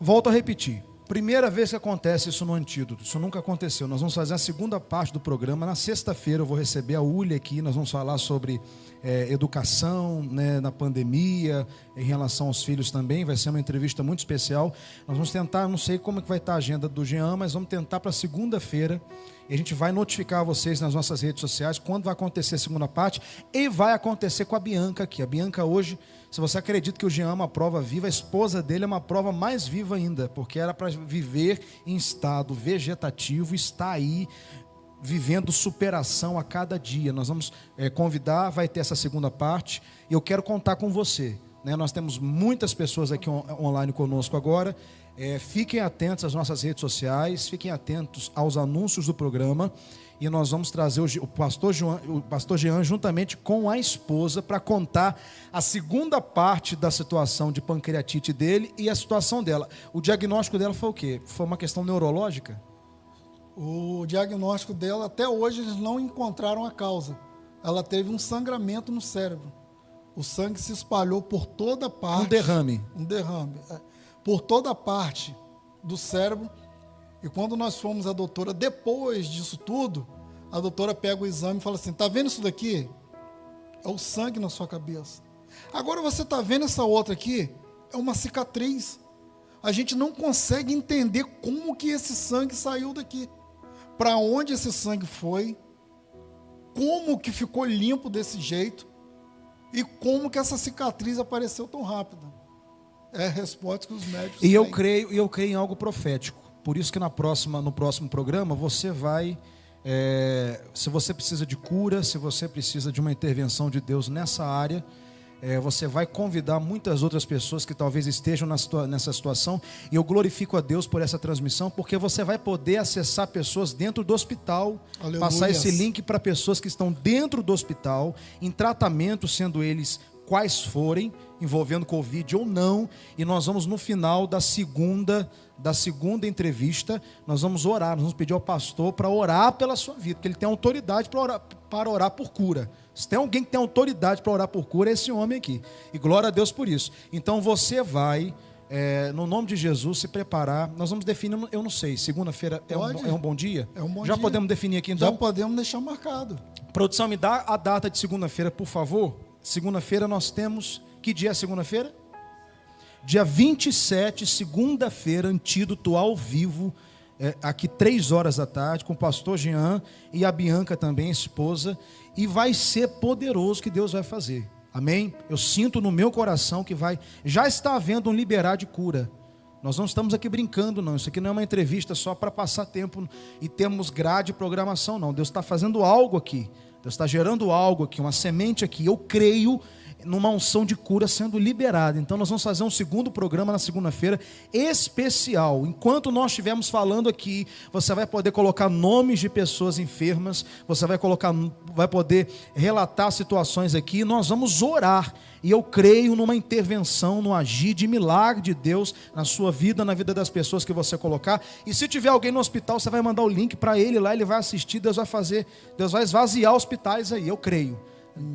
Volto a repetir. Primeira vez que acontece isso no Antídoto, isso nunca aconteceu. Nós vamos fazer a segunda parte do programa. Na sexta-feira eu vou receber a Ulia aqui, nós vamos falar sobre educação, né, na pandemia, em relação aos filhos também. Vai ser uma entrevista muito especial. Nós vamos tentar, não sei como é que vai estar a agenda do Jean, mas vamos tentar para segunda-feira. E a gente vai notificar vocês nas nossas redes sociais quando vai acontecer a segunda parte. E vai acontecer com a Bianca aqui. A Bianca hoje, se você acredita que o Jean é uma prova viva, a esposa dele é uma prova mais viva ainda, porque era para viver em estado vegetativo, está aí vivendo superação a cada dia. Nós vamos convidar, vai ter essa segunda parte, e eu quero contar com você, né? Nós temos muitas pessoas aqui online conosco agora. Fiquem atentos às nossas redes sociais, fiquem atentos aos anúncios do programa, e nós vamos trazer o pastor Jean juntamente com a esposa para contar a segunda parte da situação de pancreatite dele e a situação dela. O diagnóstico dela foi o quê? Foi uma questão neurológica? O diagnóstico dela, até hoje, eles não encontraram a causa. Ela teve um sangramento no cérebro. O sangue se espalhou por toda a parte. Um derrame. Por toda a parte do cérebro. E quando nós fomos à doutora, depois disso tudo, a doutora pega o exame e fala assim: tá vendo isso daqui? É o sangue na sua cabeça. Agora você tá vendo essa outra aqui? É uma cicatriz. A gente não consegue entender como que esse sangue saiu daqui. Para onde esse sangue foi? Como que ficou limpo desse jeito? E como que essa cicatriz apareceu tão rápida? É a resposta que os médicos têm. E eu creio em algo profético. Por isso que no próximo programa você vai, se você precisa de cura, se você precisa de uma intervenção de Deus nessa área, você vai convidar muitas outras pessoas que talvez estejam nessa situação. E eu glorifico a Deus por essa transmissão, porque você vai poder acessar pessoas dentro do hospital. Aleluia. Passar esse link para pessoas que estão dentro do hospital, em tratamento, sendo eles quais forem, envolvendo Covid ou não. E nós vamos, no final da segunda entrevista, nós vamos orar, nós vamos pedir ao pastor para orar pela sua vida, porque ele tem autoridade para orar por cura. Se tem alguém que tem autoridade para orar por cura, é esse homem aqui. E glória a Deus por isso. Então você vai, no nome de Jesus, se preparar. Nós vamos definir, eu não sei, segunda-feira é um bom dia? É um bom Já dia. Podemos definir aqui então? Já podemos deixar marcado. Produção, me dá a data de segunda-feira, por favor. Segunda-feira nós temos... Que dia é segunda-feira? Dia 27, segunda-feira, Antídoto ao vivo, aqui 3 horas da tarde, com o pastor Jean e a Bianca também, a esposa. E vai ser poderoso que Deus vai fazer. Amém? Eu sinto no meu coração que já está havendo um liberar de cura. Nós não estamos aqui brincando, não. Isso aqui não é uma entrevista só para passar tempo e termos grade de programação, não. Deus está fazendo algo aqui. Deus está gerando algo aqui, uma semente aqui. Eu creio numa unção de cura sendo liberada. Então nós vamos fazer um segundo programa na segunda-feira especial. Enquanto nós estivermos falando aqui, você vai poder colocar nomes de pessoas enfermas, você vai poder relatar situações aqui, nós vamos orar. E eu creio numa intervenção, no agir de milagre de Deus na sua vida, na vida das pessoas que você colocar. E se tiver alguém no hospital, você vai mandar o link para ele lá, ele vai assistir, Deus vai esvaziar hospitais aí, eu creio.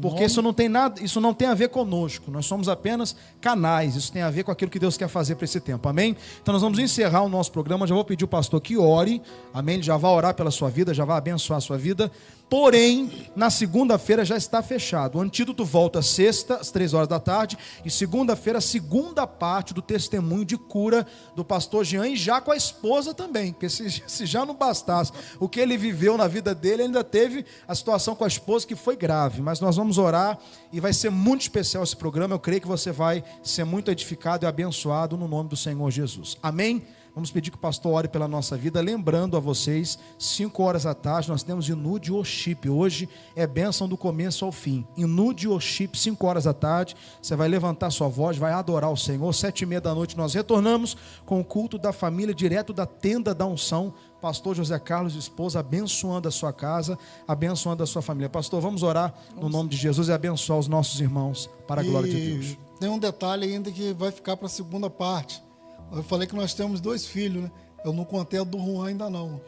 Porque isso não tem nada, isso não tem a ver conosco. Nós somos apenas canais. Isso tem a ver com aquilo que Deus quer fazer para esse tempo. Amém? Então nós vamos encerrar o nosso programa. Já vou pedir o pastor que ore. Amém? Ele já vai orar pela sua vida, já vai abençoar a sua vida. Porém, na segunda-feira já está fechado. O Antídoto volta sexta, às 3 horas da tarde. E segunda-feira, a segunda parte do testemunho de cura do pastor Jean. E já com a esposa também. Porque se já não bastasse o que ele viveu na vida dele, ele ainda teve a situação com a esposa que foi grave. Mas nós vamos orar e vai ser muito especial esse programa. Eu creio que você vai ser muito edificado e abençoado no nome do Senhor Jesus. Amém? Vamos pedir que o pastor ore pela nossa vida, lembrando a vocês, 5 horas da tarde, nós temos Inude Worship. Hoje é bênção do começo ao fim. Inude Worship, 5 horas da tarde, você vai levantar sua voz, vai adorar o Senhor. 7h30 da noite nós retornamos com o culto da família, direto da tenda da unção. Pastor José Carlos e esposa, abençoando a sua casa, abençoando a sua família. Pastor, vamos orar no nome de Jesus e abençoar os nossos irmãos para a glória de Deus. Tem um detalhe ainda que vai ficar para a segunda parte. Eu falei que nós temos 2 filhos, né? Eu não contei a do Juan ainda não.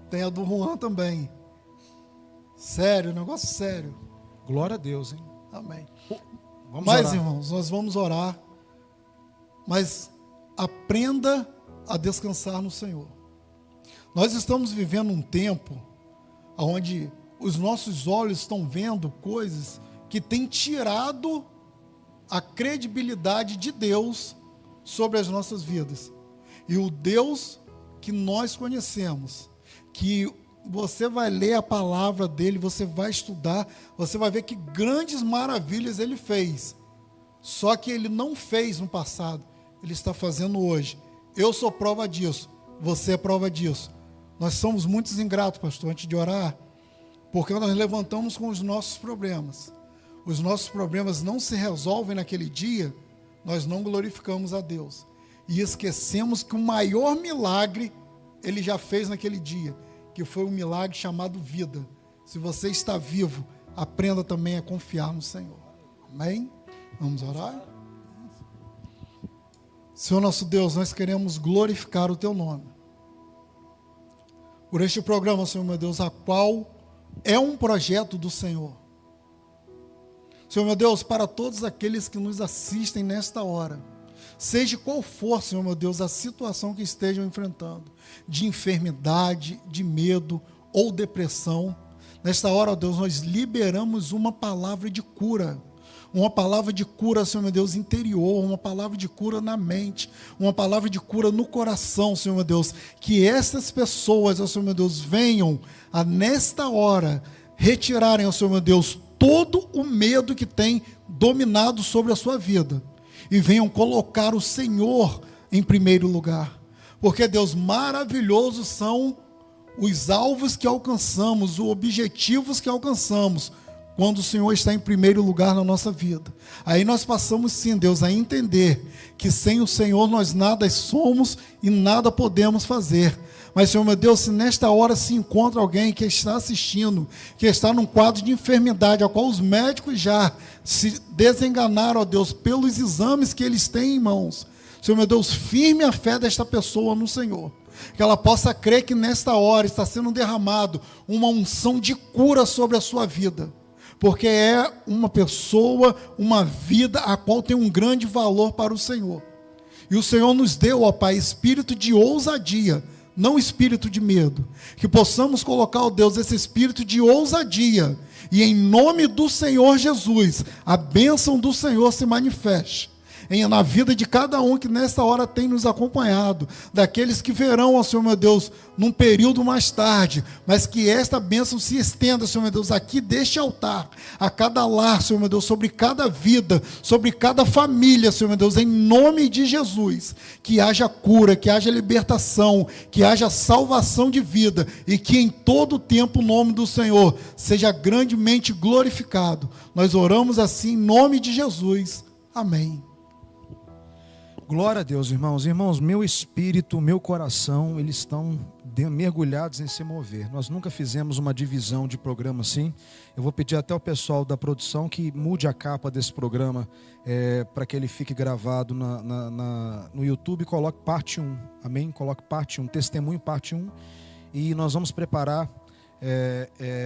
Tem a do Juan também. Sério, negócio sério. Glória a Deus, hein? Amém. Vamos Mas, orar. irmãos, nós vamos orar. Mas aprenda a descansar no Senhor. Nós estamos vivendo um tempo onde os nossos olhos estão vendo coisas que têm tirado a credibilidade de Deus sobre as nossas vidas. E o Deus que nós conhecemos, que você vai ler a palavra dele, você vai estudar, você vai ver que grandes maravilhas ele fez. Só que ele não fez no passado, ele está fazendo hoje. Eu sou prova disso, você é prova disso. Nós somos muito ingratos, pastor, antes de orar, porque nós levantamos com os nossos problemas. Os nossos problemas não se resolvem naquele dia, nós não glorificamos a Deus. E esquecemos que o maior milagre ele já fez naquele dia, que foi um milagre chamado vida. Se você está vivo, aprenda também a confiar no Senhor. Amém? Vamos orar? Senhor nosso Deus, nós queremos glorificar o Teu nome. Por este programa, Senhor meu Deus, a qual é um projeto do Senhor. Senhor meu Deus, para todos aqueles que nos assistem nesta hora, seja qual for, Senhor meu Deus, a situação que estejam enfrentando, de enfermidade, de medo ou depressão, nesta hora, ó Deus, nós liberamos uma palavra de cura. Uma palavra de cura, Senhor meu Deus, interior, uma palavra de cura na mente, uma palavra de cura no coração, Senhor meu Deus, que essas pessoas, ó Senhor meu Deus, venham a nesta hora retirarem, ó Senhor meu Deus, todo o medo que tem dominado sobre a sua vida e venham colocar o Senhor em primeiro lugar, porque Deus, maravilhosos são os alvos que alcançamos, os objetivos que alcançamos quando o Senhor está em primeiro lugar na nossa vida. Aí nós passamos sim, Deus, a entender que sem o Senhor nós nada somos e nada podemos fazer. Mas, Senhor meu Deus, se nesta hora se encontra alguém que está assistindo, que está num quadro de enfermidade, ao qual os médicos já se desenganaram, ó Deus, pelos exames que eles têm em mãos, Senhor meu Deus, firme a fé desta pessoa no Senhor, que ela possa crer que nesta hora está sendo derramado uma unção de cura sobre a sua vida, porque é uma pessoa, uma vida a qual tem um grande valor para o Senhor. E o Senhor nos deu, ó Pai, espírito de ousadia, não espírito de medo, que possamos colocar, ó Deus, esse espírito de ousadia, e em nome do Senhor Jesus, a bênção do Senhor se manifeste na vida de cada um que nesta hora tem nos acompanhado, daqueles que verão, ó Senhor meu Deus, num período mais tarde, mas que esta bênção se estenda, Senhor meu Deus, aqui deste altar, a cada lar, Senhor meu Deus, sobre cada vida, sobre cada família, Senhor meu Deus, em nome de Jesus, que haja cura, que haja libertação, que haja salvação de vida, e que em todo o tempo o nome do Senhor seja grandemente glorificado. Nós oramos assim em nome de Jesus. Amém. Glória a Deus, irmãos. Irmãos, meu espírito, meu coração, eles estão mergulhados em se mover. Nós nunca fizemos uma divisão de programa assim. Eu vou pedir até ao pessoal da produção que mude a capa desse programa para que ele fique gravado no YouTube e coloque parte 1. Amém? Coloque parte 1, testemunho parte 1. E nós vamos preparar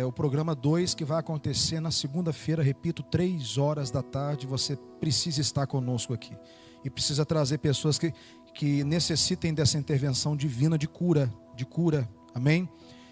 o programa 2, que vai acontecer na segunda-feira, repito, 3 horas da tarde. Você precisa estar conosco aqui. E precisa trazer pessoas que necessitem dessa intervenção divina de cura, amém?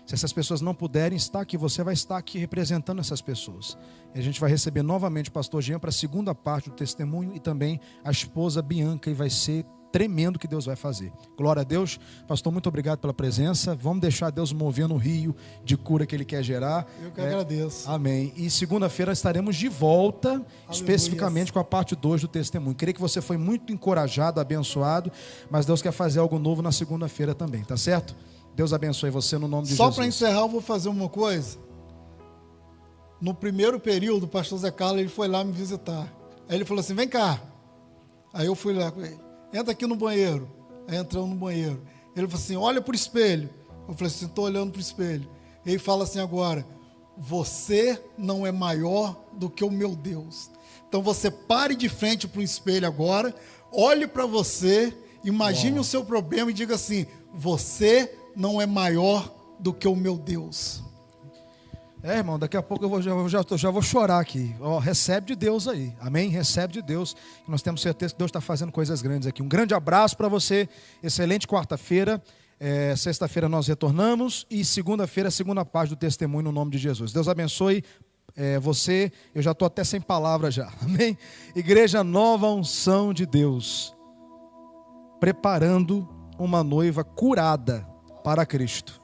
Se essas pessoas não puderem estar aqui, você vai estar aqui representando essas pessoas. E a gente vai receber novamente o pastor Jean para a segunda parte do testemunho e também a esposa Bianca, e vai ser tremendo que Deus vai fazer. Glória a Deus. Pastor, muito obrigado pela presença. Vamos deixar Deus mover no rio de cura que Ele quer gerar. Eu que agradeço. Amém. E segunda-feira estaremos de volta, aleluia, especificamente com a parte 2 do testemunho. Creio que você foi muito encorajado, abençoado, mas Deus quer fazer algo novo na segunda-feira também, tá certo? Deus abençoe você no nome de Jesus. Só para encerrar, eu vou fazer uma coisa. No primeiro período, o pastor Zé Carlos, ele foi lá me visitar. Aí ele falou assim, vem cá. Aí eu fui lá com ele. Entra aqui no banheiro. Aí entramos no banheiro. Ele falou assim, olha para o espelho. Eu falei assim, estou olhando para o espelho. Ele fala assim agora, você não é maior do que o meu Deus. Então você pare de frente para o espelho agora, olhe para você, imagine o seu problema e diga assim, você não é maior do que o meu Deus. Irmão, daqui a pouco eu já vou chorar aqui. Recebe de Deus aí, amém? Recebe de Deus, que nós temos certeza que Deus está fazendo coisas grandes aqui. Um grande abraço para você, excelente quarta-feira. Sexta-feira nós retornamos e segunda-feira a segunda parte do testemunho no nome de Jesus. Deus abençoe você. Eu já estou até sem palavras já, amém? Igreja Nova Unção de Deus, preparando uma noiva curada para Cristo.